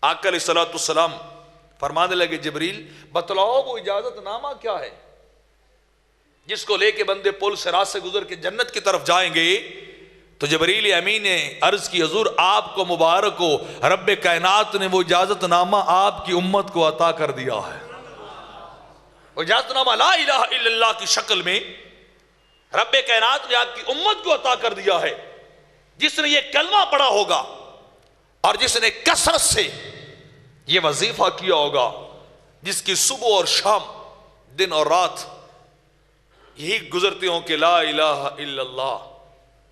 آقا علیہ الصلوۃ والسلام فرمانے لگے جبریل بتلاؤ وہ اجازت نامہ کیا ہے جس کو لے کے بندے پل صراط سے گزر کے جنت کی طرف جائیں گے؟ تو جبریل امین نے عرض کی حضور آپ کو مبارک ہو، رب کائنات نے وہ اجازت نامہ آپ کی امت کو عطا کر دیا ہے۔ وہ اجازت نامہ لا الہ الا اللہ کی شکل میں رب کائنات نے آپ کی امت کو عطا کر دیا ہے۔ جس نے یہ کلمہ پڑھا ہوگا اور جس نے کثرت سے یہ وظیفہ کیا ہوگا، جس کی صبح اور شام، دن اور رات یہی گزرتے ہوں کہ لا الہ الا اللہ،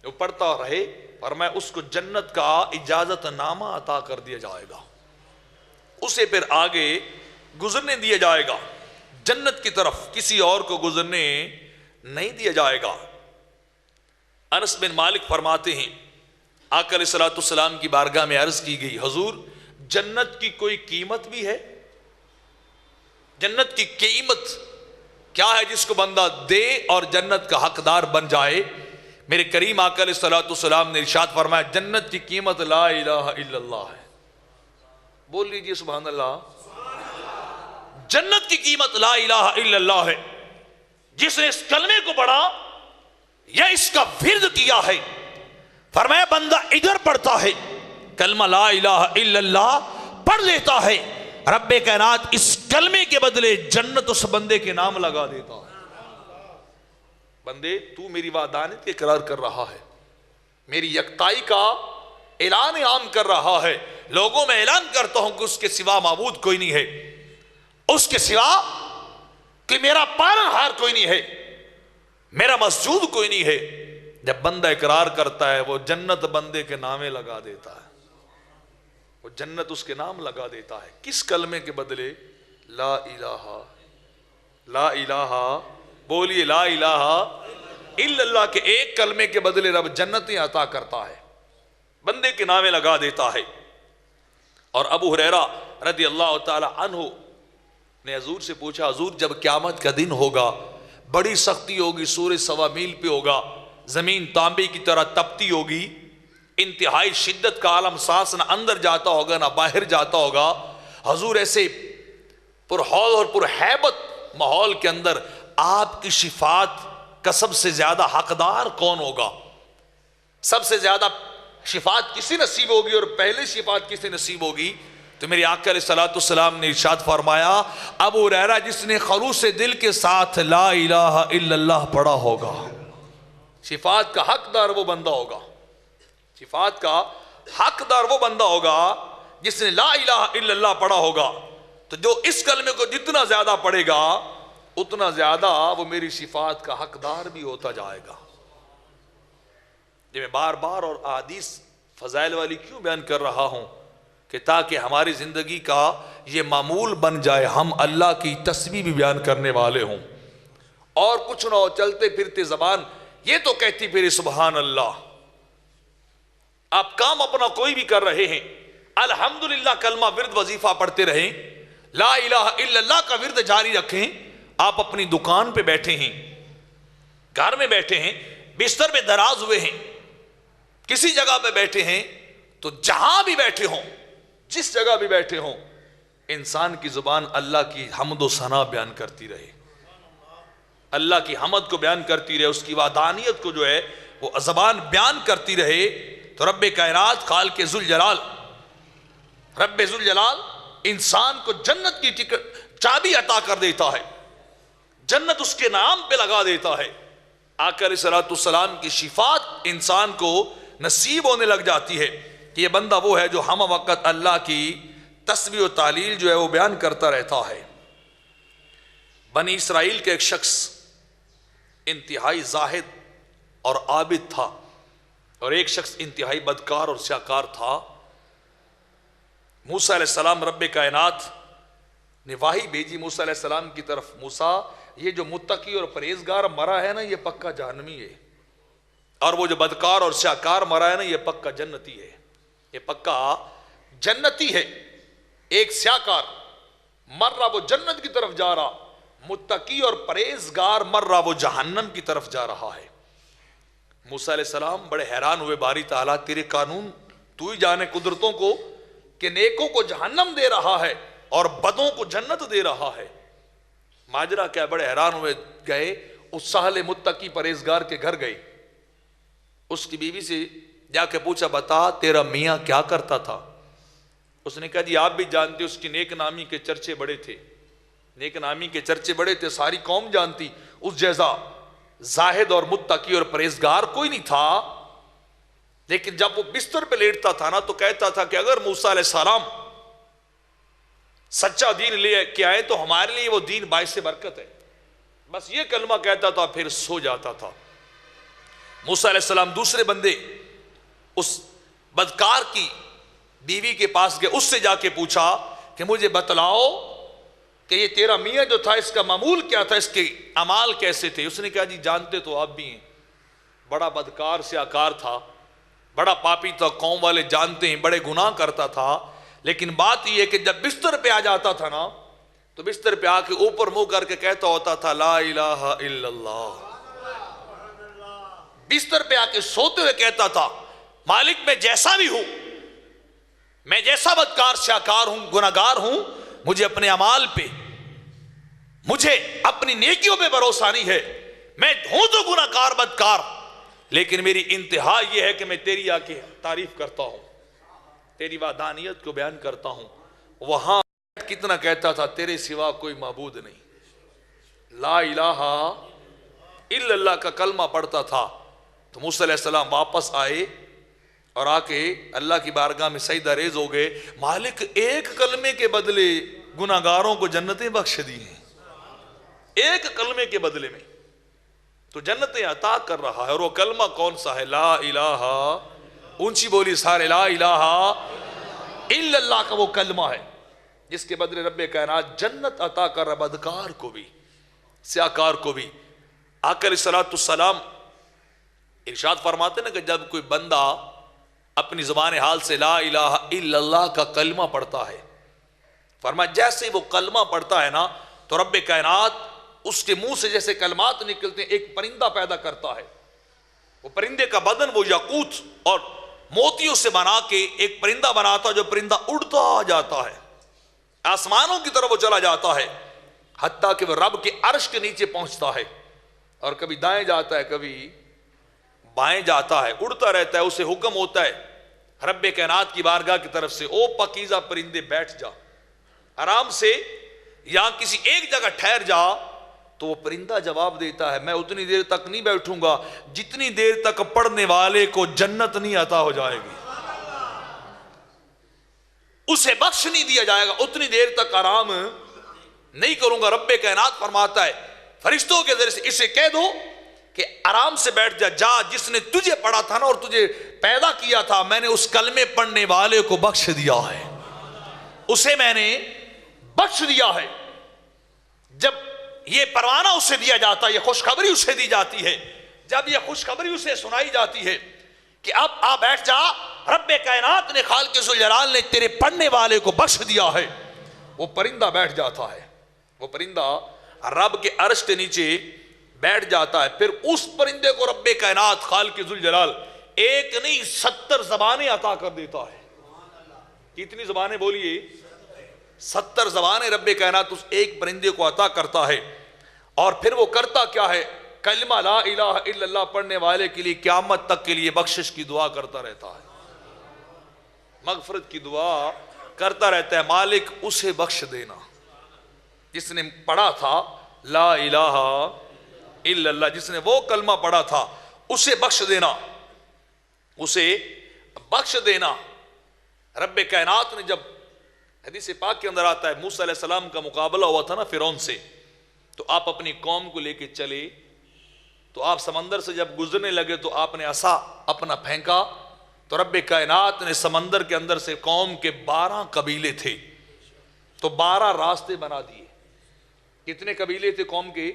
وہ پڑھتا رہے، فرمایا اس کو جنت کا اجازت نامہ عطا کر دیا جائے گا، اسے پھر آگے گزرنے دیا جائے گا، جنت کی طرف کسی اور کو گزرنے نہیں دیا جائے گا۔ انس بن مالک فرماتے ہیں آقا علیہ الصلوۃ والسلام کی بارگاہ میں عرض کی گئی، حضور جنت کی کوئی قیمت بھی ہے؟ جنت کی قیمت کیا ہے جس کو بندہ دے اور جنت کا حقدار بن جائے؟ میرے کریم آقا علیہ الصلوۃ والسلام نے ارشاد فرمایا جنت کی قیمت لا الہ الا اللہ ہے۔ بول لیجئے سبحان اللہ۔ جنت کی قیمت لا الہ الا اللہ ہے۔ جس نے اس کلمے کو پڑھا یا اس کا ورد کیا ہے، فرمایا بندہ ادھر پڑھتا ہے کلمہ لا الہ الا اللہ پڑھ لیتا ہے، رب کائنات اس کلمے کے بدلے جنت اس بندے کے نام لگا دیتا ہے۔ بندے تو میری وحدانیت کے اقرار کر رہا ہے، میری یکتائی کا اعلان عام کر رہا ہے، لوگوں میں اعلان کرتا ہوں کہ اس کے سوا معبود کوئی نہیں ہے، اس کے سوا کہ میرا پالنہار کوئی نہیں ہے، میرا مسجود کوئی نہیں ہے۔ جب بندہ اقرار کرتا ہے وہ جنت بندے کے نامے لگا دیتا ہے، وہ جنت اس کے نام لگا دیتا ہے۔ کس کلمے کے بدلے؟ لا الہ، لا الہ، بولیے لا الہ الا اللہ کے ایک کلمے کے بدلے رب جنتیں عطا کرتا ہے، بندے کے نامے لگا دیتا ہے۔ اور ابو ہریرہ رضی اللہ تعالی عنہ نے حضور سے پوچھا، حضور جب قیامت کا دن ہوگا، بڑی سختی ہوگی، سورج 1.25 میل پہ ہوگا، زمین تانبے کی طرح تپتی ہوگی، انتہائی شدت کا عالم، سانس نہ اندر جاتا ہوگا نہ باہر جاتا ہوگا، حضور ایسے پرہول اور پرہیبت ماحول کے اندر آپ کی شفاعت کا سب سے زیادہ حقدار کون ہوگا؟ سب سے زیادہ شفاعت کسی نصیب ہوگی اور پہلے شفاعت کسی نصیب ہوگی؟ تو میرے آقا علیہ الصلوۃ والسلام نے ارشاد فرمایا ابو ہریرہ جس نے خلوص دل کے ساتھ لا الہ الا اللہ پڑھا ہوگا، شفاعت کا حقدار وہ بندہ ہوگا، شفاعت کا حقدار وہ بندہ ہوگا جس نے لا الہ الا اللہ پڑھا ہوگا۔ تو جو اس کلمے کو جتنا زیادہ پڑھے گا اتنا زیادہ وہ میری شفاعت کا حقدار بھی ہوتا جائے گا۔ یہ میں بار بار اور احادیث فضائل والی کیوں بیان کر رہا ہوں کہ تاکہ ہماری زندگی کا یہ معمول بن جائے، ہم اللہ کی تسبیح بھی بیان کرنے والے ہوں، اور کچھ نہ ہو چلتے پھرتے زبان یہ تو کہتی پھر سبحان اللہ۔ آپ کام اپنا کوئی بھی کر رہے ہیں، الحمدللہ کلمہ ورد وظیفہ پڑھتے رہیں، لا الہ الا اللہ کا ورد جاری رکھیں۔ آپ اپنی دکان پہ بیٹھے ہیں، گھر میں بیٹھے ہیں، بستر پہ دراز ہوئے ہیں، کسی جگہ پہ بیٹھے ہیں، تو جہاں بھی بیٹھے ہوں، جس جگہ بھی بیٹھے ہوں، انسان کی زبان اللہ کی حمد و ثنا بیان کرتی رہے، اللہ کی حمد کو بیان کرتی رہے، اس کی وحدانیت کو جو ہے وہ زبان بیان کرتی رہے، تو رب کائنات خالق ذوالجلال، رب ذوالجلال انسان کو جنت کی چابی عطا کر دیتا ہے، جنت اس کے نام پہ لگا دیتا ہے۔ آقا علیہ الصلوۃ والسلام کی شفاعت انسان کو نصیب ہونے لگ جاتی ہے کہ یہ بندہ وہ ہے جو ہم وقت اللہ کی تسبیح و تعلیل جو ہے وہ بیان کرتا رہتا ہے۔ بنی اسرائیل کے ایک شخص انتہائی زاہد اور عابد تھا، اور ایک شخص انتہائی بدکار اور سیاکار تھا۔ موسیٰ علیہ السلام رب کائنات نے وحی بھیجی موسیٰ علیہ السلام کی طرف، موسیٰ یہ جو متقی اور پرہیزگار مرا ہے نا یہ پکا جہنمی ہے، اور وہ جو بدکار اور سیاکار مرا ہے نا یہ پکا جنتی ہے، یہ پکا جنتی ہے۔ ایک سیاکار مر رہا وہ جنت کی طرف جا رہا، متقی اور پرہیزگار مر رہا وہ جہنم کی طرف جا رہا ہے۔ موسیٰ علیہ السلام بڑے حیران ہوئے، باری تعالیٰ تیرے قانون تو ہی جانے قدرتوں کو کہ نیکوں کو جہنم دے رہا ہے اور بدوں کو جنت دے رہا ہے، ماجرا کیا؟ بڑے حیران ہوئے، گئے اس سہل متقی پرہیزگار کے گھر گئے، اس کی بیوی سے جا کے پوچھا بتا تیرا میاں کیا کرتا تھا؟ اس نے کہا جی آپ بھی جانتے اس کی نیک نامی کے چرچے بڑے تھے، نیک نامی کے چرچے بڑے تھے، ساری قوم جانتی، اس جیسا زاہد اور متقی اور پرہیزگار کوئی نہیں تھا۔ لیکن جب وہ بستر پہ لیٹتا تھا نا تو کہتا تھا کہ اگر موسیٰ علیہ السلام سچا دین لے کے آئے تو ہمارے لیے وہ دین باعث برکت ہے، بس یہ کلمہ کہتا تھا پھر سو جاتا تھا۔ موسیٰ علیہ السلام دوسرے بندے اس بدکار کی بیوی کے پاس گئے، اس سے جا کے پوچھا کہ مجھے بتلاؤ کہ یہ تیرا میاں جو تھا اس کا معمول کیا تھا، اس کے اعمال کیسے تھے؟ اس نے کہا جی جانتے تو آپ بھی ہیں، بڑا بدکار سیاکار تھا، بڑا پاپی تھا، قوم والے جانتے ہیں، بڑے گناہ کرتا تھا۔ لیکن بات یہ ہے کہ جب بستر پہ آ جاتا تھا نا تو بستر پہ آ کے اوپر منہ کر کے کہتا ہوتا تھا لا الہ الا اللہ۔ بستر پہ آ کے سوتے ہوئے کہتا تھا مالک میں جیسا بھی ہوں، میں جیسا بدکار سیاکار ہوں، گناہگار ہوں، مجھے اپنے اعمال پہ، مجھے اپنی نیکیوں پہ بھروسہ نہیں ہے، میں ہوں تو گناہگار بدکار، لیکن میری انتہا یہ ہے کہ میں تیری آ کے تعریف کرتا ہوں، تیری وحدانیت کو بیان کرتا ہوں۔ وہاں کتنا کہتا تھا تیرے سوا کوئی معبود نہیں، لا الہ الا اللہ کا کلمہ پڑھتا تھا۔ تو موسیٰ علیہ السلام واپس آئے اور آ کے اللہ کی بارگاہ میں سجدہ ریز ہو گئے، مالک ایک کلمے کے بدلے گناہگاروں کو جنتیں بخش دی ہیں، ایک کلمے کے بدلے میں تو جنتیں عطا کر رہا ہے۔ اور وہ کلمہ کون سا ہے؟ لا الہ، اونچی بولی سارے، لا الہ الا اللہ کا وہ کلمہ ہے جس کے بدلے رب کائنات جنت عطا کر رہا، بدکار کو بھی سیاکار کو بھی۔ آقا علیہ السلام ارشاد فرماتے نا کہ جب کوئی بندہ اپنی زبان حال سے لا الہ الا اللہ کا کلمہ پڑھتا ہے، فرمایا جیسے وہ کلمہ پڑھتا ہے نا تو رب کائنات اس کے منہ سے جیسے کلمات نکلتے ہیں ایک پرندہ پیدا کرتا ہے، وہ پرندے کا بدن وہ یاقوت اور موتیوں سے بنا کے ایک پرندہ بناتا ہے، جو پرندہ اڑتا جاتا ہے، آسمانوں کی طرف وہ چلا جاتا ہے، حتیٰ کہ وہ رب کے عرش کے نیچے پہنچتا ہے، اور کبھی دائیں جاتا ہے کبھی بائیں جاتا ہے، اڑتا رہتا ہے۔ اسے حکم ہوتا ہے رب کائنات کی بارگاہ کی طرف سے، او پاکیزہ پرندے بیٹھ جا آرام سے، یا کسی ایک جگہ ٹھہر جا۔ تو وہ پرندہ جواب دیتا ہے میں اتنی دیر تک نہیں بیٹھوں گا جتنی دیر تک پڑھنے والے کو جنت نہیں عطا ہو جائے گی، اسے بخش نہیں دیا جائے گا، اتنی دیر تک آرام نہیں کروں گا۔ رب کائنات فرماتا ہے فرشتوں کے ذریعے سے اسے کہہ دو کہ آرام سے بیٹھ جا، جا جس نے تجھے پڑھا تھا نا اور تجھے پیدا کیا تھا، میں نے اس کلمے پڑھنے والے کو بخش دیا ہے، اسے میں نے بخش دیا ہے۔ جب یہ پروانہ اسے دیا جاتا ہے، یہ خوشخبری اسے دی جاتی ہے، جب یہ خوشخبری اسے سنائی جاتی ہے کہ اب آ بیٹھ جا، رب کائنات نے خالق ذوالجلال نے تیرے پڑھنے والے کو بخش دیا ہے، وہ پرندہ بیٹھ جاتا ہے، وہ پرندہ رب کے عرش کے نیچے بیٹھ جاتا ہے۔ پھر اس پرندے کو رب کائنات خالق ذوالجلال ایک نہیں 70 زبانیں عطا کر دیتا ہے۔ کتنی زبانیں بولیے؟ 70 زبانیں رب کائنات اس ایک پرندے کو عطا کرتا ہے۔ اور پھر وہ کرتا کیا ہے؟ کلمہ لا الہ الا اللہ پڑھنے والے کے لیے قیامت تک کے لیے بخشش کی دعا کرتا رہتا ہے، مغفرت کی دعا کرتا رہتا ہے، مالک اسے بخش دینا جس نے پڑھا تھا لا الہ الا اللہ، جس نے وہ کلمہ پڑھا تھا، اسے بخش دینا، اسے بخش دینا۔ رب کائنات نے جب حدیث پاک کے اندر آتا ہے موسیٰ علیہ السلام کا مقابلہ ہوا تھا نا فرعون سے، تو آپ اپنی قوم کو لے کے چلے، تو آپ سمندر سے جب گزرنے لگے تو آپ نے عصا اپنا پھینکا، تو رب کائنات نے سمندر کے اندر سے قوم کے 12 قبیلے تھے تو 12 راستے بنا دیے۔ کتنے قبیلے تھے قوم کے؟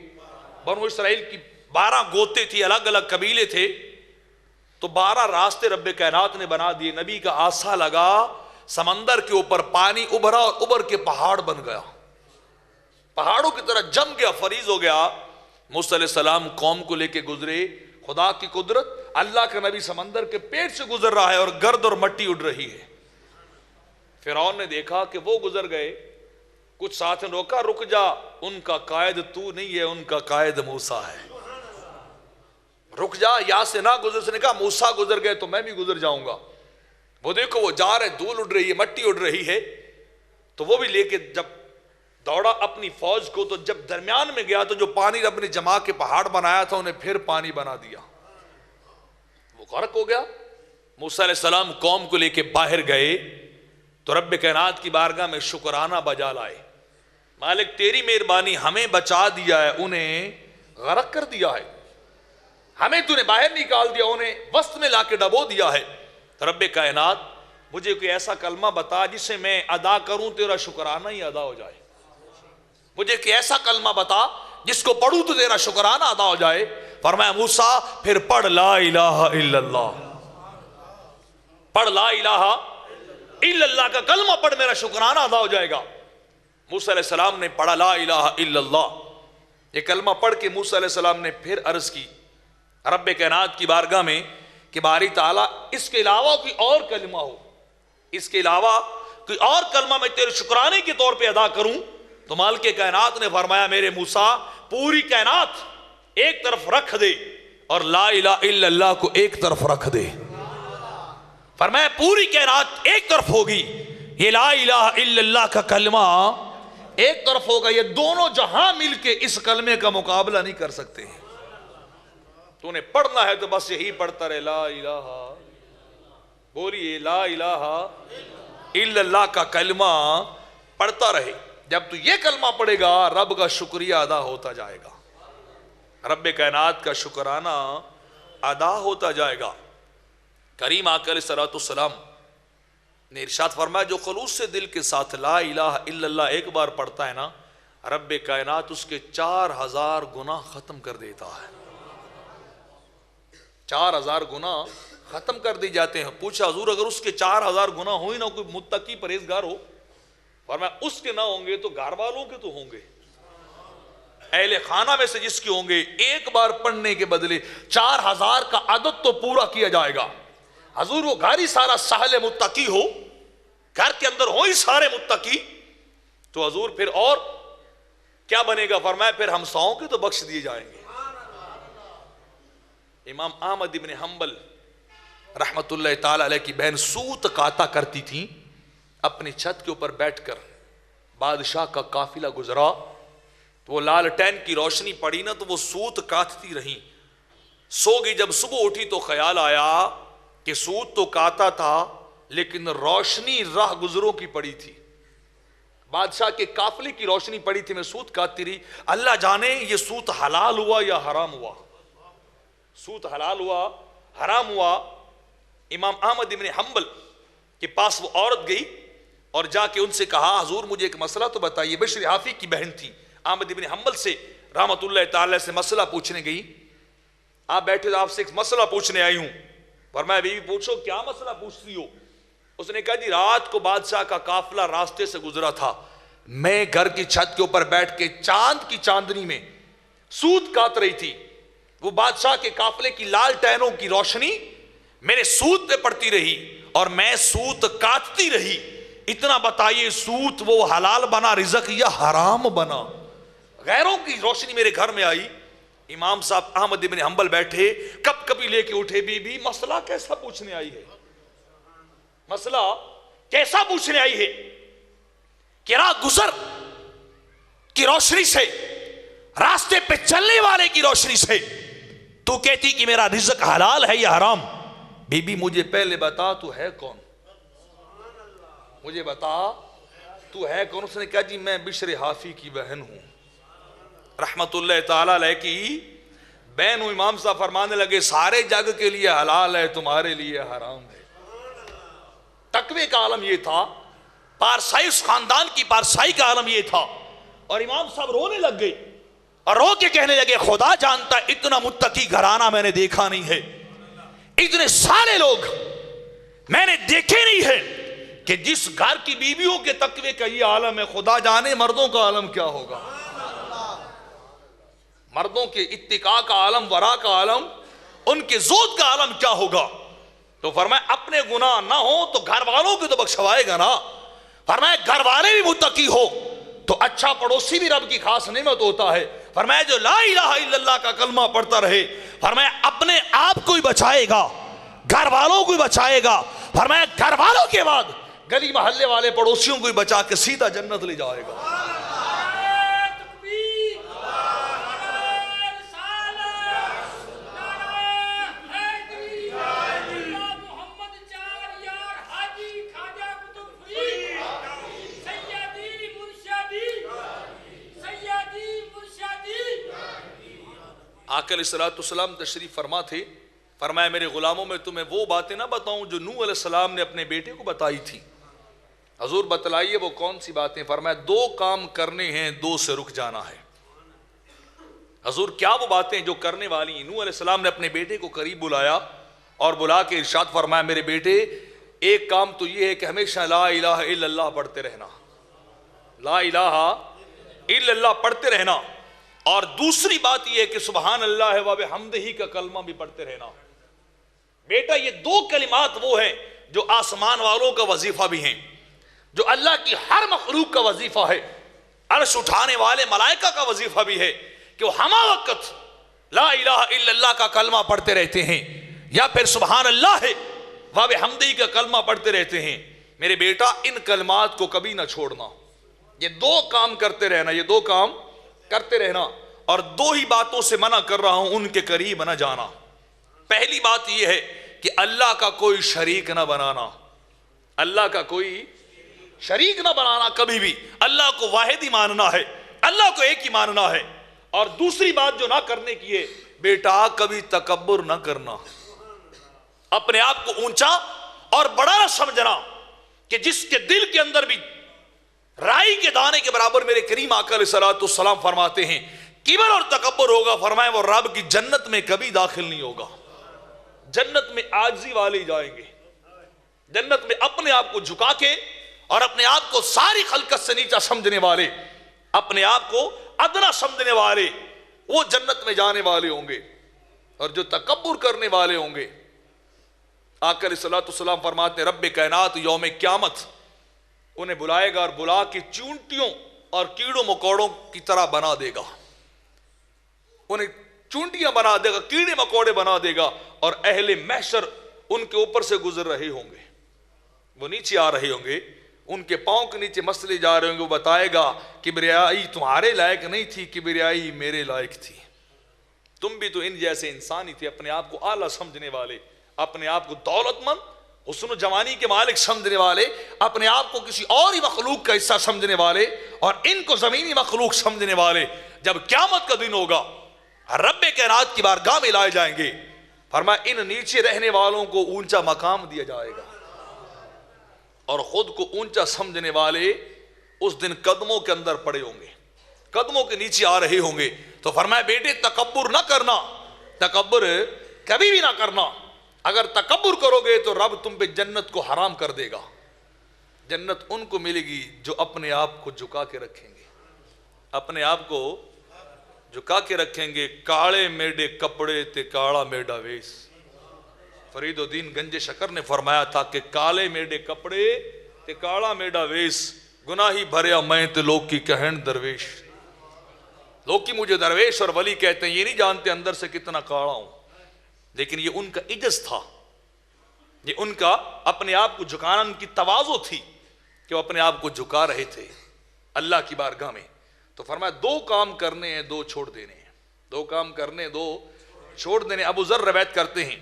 بنو اسرائیل کی 12 گوتے تھی، الگ الگ قبیلے تھے، تو 12 راستے رب کائنات نے بنا دیے۔ نبی کا عصا لگا، سمندر کے اوپر پانی ابھرا اور ابھر کے پہاڑ بن گیا، پہاڑوں کی طرح جم گیا، فریز ہو گیا۔ موسیٰ علیہ السلام قوم کو لے کے گزرے، خدا کی قدرت، اللہ کا نبی سمندر کے پیٹ سے گزر رہا ہے اور گرد اور مٹی اڑ رہی ہے۔ فرعون نے دیکھا کہ وہ گزر گئے، کچھ ساتھ نے روکا، رک جا، ان کا قائد تو نہیں ہے، ان کا قائد موسیٰ ہے۔ رک جا، یہاں سے نہ گزر. اس نے کہا موسیٰ گزر گئے تو میں بھی گزر جاؤں گا. وہ دیکھو وہ جا رہے، دھول اڑ رہی ہے، مٹی اڑ رہی ہے، تو وہ بھی لے کے جب دوڑا اپنی فوج کو، تو جب درمیان میں گیا تو جو پانی رب نے جما کے پہاڑ بنایا تھا انہیں پھر پانی بنا دیا، وہ غرق ہو گیا. موسیٰ علیہ السلام قوم کو لے کے باہر گئے تو رب کائنات کی بارگاہ میں شکرانہ بجا لائے. مالک تیری مہربانی، ہمیں بچا دیا ہے، انہیں غرق کر دیا ہے، ہمیں تو نے باہر نکال دیا، انہیں وسط میں لا کے ڈبو دیا ہے. رب کائنات مجھے کوئی ایسا کلمہ بتا جسے میں ادا کروں تیرا شکرانہ ہی ادا ہو جائے. مجھے کوئی ایسا کلمہ بتا جس کو پڑھوں تو تیرا شکرانہ ادا ہو جائے. فرمایا موسیٰ پھر پڑھ لا الہ الا اللہ، پڑھ لا الہ الا اللہ کا کلمہ پڑھ، میرا شکرانہ ادا ہو جائے گا. موسیٰ علیہ السلام نے پڑھا لا الہ الا اللہ. یہ کلمہ پڑھ کے موسیٰ علیہ السلام نے پھر عرض کی رب کائنات کی بارگاہ میں کہ باری تعالیٰ اس کے علاوہ کوئی اور کلمہ ہو، اس کے علاوہ کوئی اور کلمہ میں تیرے شکرانے کے طور پہ ادا کروں. تو مالک کائنات نے فرمایا میرے موسیٰ پوری کائنات ایک طرف رکھ دے اور لا الہ الا اللہ کو ایک طرف رکھ دے. فرمایا پوری کائنات ایک طرف ہوگی، یہ لا الہ الا اللہ کا کلمہ ایک طرف ہوگا. یہ دونوں جہاں مل کے اس کلمے کا مقابلہ نہیں کر سکتے ہیں. تو انہیں پڑھنا ہے تو بس یہی پڑھتا رہے، لا الہ، بولیے لا الہ الا اللہ کا کلمہ پڑھتا رہے. جب تو یہ کلمہ پڑھے گا رب کا شکریہ ادا ہوتا جائے گا، رب کائنات کا شکرانہ ادا ہوتا جائے گا. کریم آقا علیہ الصلوۃ والسلام نے ارشاد فرمایا جو خلوص سے دل کے ساتھ لا الہ الا اللہ ایک بار پڑھتا ہے نا، رب کائنات اس کے 4000 گناہ ختم کر دیتا ہے. 4000 گناہ ختم کر دی جاتے ہیں. پوچھا حضور اگر اس کے 4000 گناہ ہوئی نہ کوئی متقی پرہیزگار ہو؟ فرمایا اس کے نہ ہوں گے تو گھر والوں کے تو ہوں گے، اہل خانہ میں سے جس کے ہوں گے. ایک بار پڑھنے کے بدلے 4000 کا عدد تو پورا کیا جائے گا. حضور وہ گھر ہی سارا سہل متقی ہو، گھر کے اندر ہو ہی سارے متقی، تو حضور پھر اور کیا بنے گا؟ فرمایا پھر ہمساؤں کے تو بخش دیے جائیں گے. امام احمد ابن حنبل رحمت اللہ تعالی علیہ کی بہن سوت کاتا کرتی تھی. اپنی چھت کے اوپر بیٹھ کر بادشاہ کا قافلہ گزرا تو وہ لالٹین کی روشنی پڑی نا تو وہ سوت کاتتی رہی. سو گئی. جب صبح اٹھی تو خیال آیا کہ سوت تو کاتا تھا لیکن روشنی راہ گزروں کی پڑی تھی، بادشاہ کے قافلے کی روشنی پڑی تھی، میں سوت کاتتی رہی. اللہ جانے یہ سوت حلال ہوا یا حرام ہوا، سوت حلال ہوا حرام ہوا. امام احمد ابن حنبل کے پاس وہ عورت گئی اور جا کے ان سے کہا حضور مجھے ایک مسئلہ تو بتائیے. بشر حافی کی بہن تھی. احمد ابن حنبل سے رحمت اللہ تعالی سے مسئلہ پوچھنے گئی. آپ بیٹھے تو آپ سے ایک مسئلہ پوچھنے آئی ہوں. فرمایا بیوی پوچھو کیا مسئلہ پوچھتی ہو؟ اس نے کہا جی رات کو بادشاہ کا قافلہ راستے سے گزرا تھا، میں گھر کی چھت کے اوپر بیٹھ کے چاند کی چاندنی میں سوت کاٹ رہی تھی. وہ بادشاہ کے قافلے کی لال ٹینوں کی روشنی میرے سوت پہ پڑتی رہی اور میں سوت کاٹتی رہی. اتنا بتائیے سوت وہ حلال بنا رزق یا حرام بنا؟ غیروں کی روشنی میرے گھر میں آئی. امام صاحب احمد ابن حنبل بیٹھے، کب کبھی لے کے اٹھے بی بی مسئلہ کیسا پوچھنے آئی ہے، مسئلہ کیسا پوچھنے آئی ہے کہ راہ گزر کی روشنی سے، راستے پہ چلنے والے کی روشنی سے تو کہتی کہ میرا رزق حلال ہے یا حرام؟ بی بی مجھے پہلے بتا تو ہے کون، مجھے بتا تو ہے کون؟ اس نے کہا جی میں بشر حافی کی بہن ہوں، رحمت اللہ تعالی علیہ کی بہن ہوں. امام صاحب فرمانے لگے سارے جگ کے لیے حلال ہے، تمہارے لیے حرام ہے. تقوی کا عالم یہ تھا، پارسائی اس خاندان کی پارسائی کا عالم یہ تھا. اور امام صاحب رونے لگ گئے اور رو کے کہنے لگے خدا جانتا اتنا متقی گھرانہ میں نے دیکھا نہیں ہے، اتنے سارے لوگ میں نے دیکھے نہیں ہے کہ جس گھر کی بیویوں کے تقوی کا یہ عالم ہے، خدا جانے مردوں کا عالم کیا ہوگا، مردوں کے اتقاء کا عالم، ورا کا عالم، ان کے زہد کا عالم کیا ہوگا. تو فرمایا اپنے گناہ نہ ہو تو گھر والوں کی تو بخشوائے گا نا. فرمایا گھر والے بھی متقی ہو تو اچھا پڑوسی بھی رب کی خاص نعمت ہوتا ہے. فرمایا جو لا الہ الا اللہ کا کلمہ پڑھتا رہے، فرمایا اپنے آپ کو ہی بچائے گا، گھر والوں کو ہی بچائے گا، فرمایا گھر والوں کے بعد گلی محلے والے پڑوسیوں کو ہی بچا کے سیدھا جنت لے جائے گا۔ آقا علیہ السلام تشریف فرما تھے، فرمایا میرے غلاموں میں تمہیں وہ باتیں نہ بتاؤں جو نوح علیہ السلام نے اپنے بیٹے کو بتائی تھی۔ حضور بتلائیے وہ کون سی باتیں؟ فرمایا دو کام کرنے ہیں، دو سے رک جانا ہے۔ حضور کیا وہ باتیں جو کرنے والی ہیں؟ نوح علیہ السلام نے اپنے بیٹے کو قریب بلایا اور بلا کے ارشاد فرمایا میرے بیٹے ایک کام تو یہ ہے کہ ہمیشہ لا الہ الا اللہ پڑھتے رہنا، لا الہ الا اللہ پڑھتے رہنا، اور دوسری بات یہ ہے کہ سبحان اللہ و بحمدہ کا کلمہ بھی پڑھتے رہنا۔ بیٹا یہ دو کلمات وہ ہیں جو آسمان والوں کا وظیفہ بھی ہیں، جو اللہ کی ہر مخلوق کا وظیفہ ہے، عرش اٹھانے والے ملائکہ کا وظیفہ بھی ہے کہ وہ ہمہ وقت لا الہ الا اللہ کا کلمہ پڑھتے رہتے ہیں یا پھر سبحان اللہ و بحمدہ کا کلمہ پڑھتے رہتے ہیں۔ میرے بیٹا ان کلمات کو کبھی نہ چھوڑنا، یہ دو کام کرتے رہنا، یہ دو کام کرتے رہنا، اور دو ہی باتوں سے منع کر رہا ہوں ان کے قریب نہ جانا۔ پہلی بات یہ ہے کہ اللہ کا کوئی شریک نہ بنانا، اللہ کا کوئی شریک نہ بنانا کبھی بھی، اللہ کو واحد ہی ماننا ہے، اللہ کو ایک ہی ماننا ہے۔ اور دوسری بات جو نہ کرنے کی ہے بیٹا کبھی تکبر نہ کرنا، اپنے آپ کو اونچا اور بڑا نہ سمجھنا کہ جس کے دل کے اندر بھی رائی کے دانے کے برابر میرے کریم آقا علیہ السلام فرماتے ہیں کبر اور تکبر ہوگا، فرمائے وہ رب کی جنت میں کبھی داخل نہیں ہوگا۔ جنت میں عاجزی والے جائیں گے، جنت میں اپنے آپ کو جھکا کے اور اپنے آپ کو ساری خلقت سے نیچا سمجھنے والے، اپنے آپ کو ادنا سمجھنے والے وہ جنت میں جانے والے ہوں گے، اور جو تکبر کرنے والے ہوں گے آقا علیہ السلام فرماتے ہیں رب کائنات یوم قیامت انہیں بلائے گا اور بلا کے چونٹیوں اور کیڑوں مکوڑوں کی طرح بنا دے گا، انہیں چونٹیاں بنا دے گا، کیڑے مکوڑے بنا دے گا، اور اہل محشر ان کے اوپر سے گزر رہے ہوں گے، وہ نیچے آ رہے ہوں گے، ان کے پاؤں کے نیچے مسلے جا رہے ہوں گے، وہ بتائے گا کبریائی تمہارے لائق نہیں تھی، کبریائی میرے لائق تھی، تم بھی تو ان جیسے انسان ہی تھے، اپنے آپ کو اعلیٰ سمجھنے والے، اپنے آپ کو دولت مند حسن و جوانی کے مالک سمجھنے والے، اپنے آپ کو کسی اور ہی مخلوق کا حصہ سمجھنے والے، اور ان کو زمینی مخلوق سمجھنے والے، جب قیامت کا دن ہوگا رب کائنات کی بارگاہ میں لائے جائیں گے، فرمایا ان نیچے رہنے والوں کو اونچا مقام دیا جائے گا، اور خود کو اونچا سمجھنے والے اس دن قدموں کے اندر پڑے ہوں گے، قدموں کے نیچے آ رہے ہوں گے۔ تو فرمایا بیٹے تکبر نہ کرنا، تکبر کبھی بھی نہ کرنا، اگر تکبر کرو گے تو رب تم پہ جنت کو حرام کر دے گا۔ جنت ان کو ملے گی جو اپنے آپ کو جھکا کے رکھیں گے، اپنے آپ کو جھکا کے رکھیں گے۔ کاڑے میڈے کپڑے تے کاڑا میڈا ویس، فرید الدین گنج شکر نے فرمایا تھا کہ کالے میڈے کپڑے تے کاڑا میڈا ویس، گناہی بھریا میں تے لوگ کی کہن درویش، لوگ کی مجھے درویش اور ولی کہتے ہیں، یہ نہیں جانتے اندر سے کتنا کاڑا ہوں، لیکن یہ ان کا عجز تھا، یہ ان کا اپنے آپ کو جھکانا، ان کی تواضع تھی کہ وہ اپنے آپ کو جھکا رہے تھے اللہ کی بارگاہ میں۔ تو فرمایا دو کام کرنے ہیں، دو چھوڑ دینے ہیں، دو کام کرنے، دو چھوڑ دینے۔ ابو ذر روایت کرتے ہیں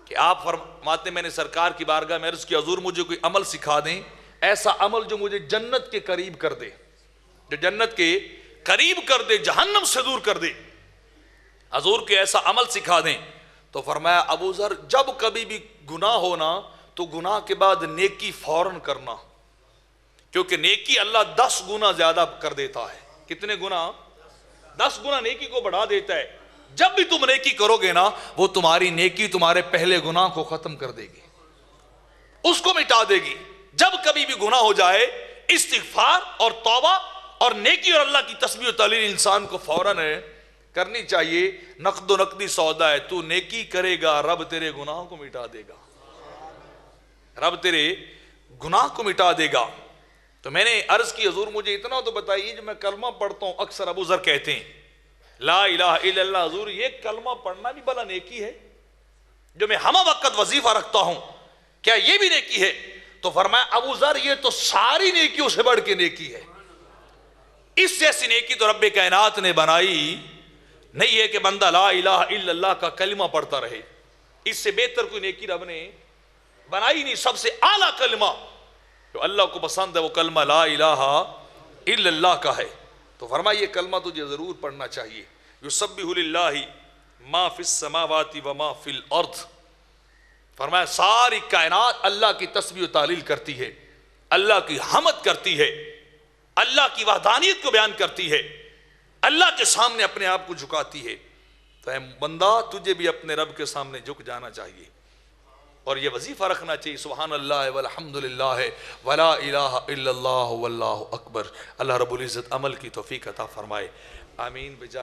کہ آپ فرماتے میں نے سرکار کی بارگاہ میں عرض کی حضور مجھے کوئی عمل سکھا دیں، ایسا عمل جو مجھے جنت کے قریب کر دے، جو جنت کے قریب کر دے، جہنم سے دور کر دے، حضور کے ایسا عمل سکھا دیں۔ تو فرمایا ابو ذر جب کبھی بھی گناہ ہونا تو گناہ کے بعد نیکی فوراً کرنا، کیونکہ نیکی اللہ 10 گنا زیادہ کر دیتا ہے۔ کتنے گنا؟ 10 گنا نیکی کو بڑھا دیتا ہے۔ جب بھی تم نیکی کرو گے نا وہ تمہاری نیکی تمہارے پہلے گناہ کو ختم کر دے گی، اس کو مٹا دے گی۔ جب کبھی بھی گناہ ہو جائے استغفار اور توبہ اور نیکی اور اللہ کی تسبیح و تہلیل انسان کو فوراً کرنی چاہیے۔ نقد و نقدی سودا ہے، تو نیکی کرے گا رب تیرے گناہوں کو مٹا دے گا، رب تیرے گناہ کو مٹا دے گا۔ تو میں نے عرض کی حضور مجھے اتنا تو بتائیے جو میں کلمہ پڑھتا ہوں، اکثر ابو ذر کہتے ہیں لا الہ الا اللہ حضور یہ کلمہ پڑھنا بھی بلا نیکی ہے جو میں ہمہ وقت وظیفہ رکھتا ہوں، کیا یہ بھی نیکی ہے؟ تو فرمایا ابو ذر یہ تو ساری نیکیوں سے بڑھ کے نیکی ہے، اس جیسی نیکی تو رب کائنات نے بنائی نہیں ہے کہ بندہ لا الہ الا اللہ کا کلمہ پڑھتا رہے، اس سے بہتر کوئی نیکی رب نے بنائی نہیں۔ سب سے اعلیٰ کلمہ جو اللہ کو پسند ہے وہ کلمہ لا الہ الا اللہ کا ہے، تو فرمایا یہ کلمہ تجھے ضرور پڑھنا چاہیے۔ یسبح للہ ما فی السماوات و ما فی الارض، فرمایا ساری کائنات اللہ کی تسبیح و تعلیل کرتی ہے، اللہ کی حمد کرتی ہے، اللہ کی وحدانیت کو بیان کرتی ہے، اللہ کے سامنے اپنے آپ کو جھکاتی ہے۔ تو اے بندہ تجھے بھی اپنے رب کے سامنے جھک جانا چاہیے اور یہ وظیفہ رکھنا چاہیے، سبحان اللہ والحمدللہ ولا الہ الا اللہ واللہ اکبر۔ اللہ رب العزت عمل کی توفیق عطا فرمائے، آمین۔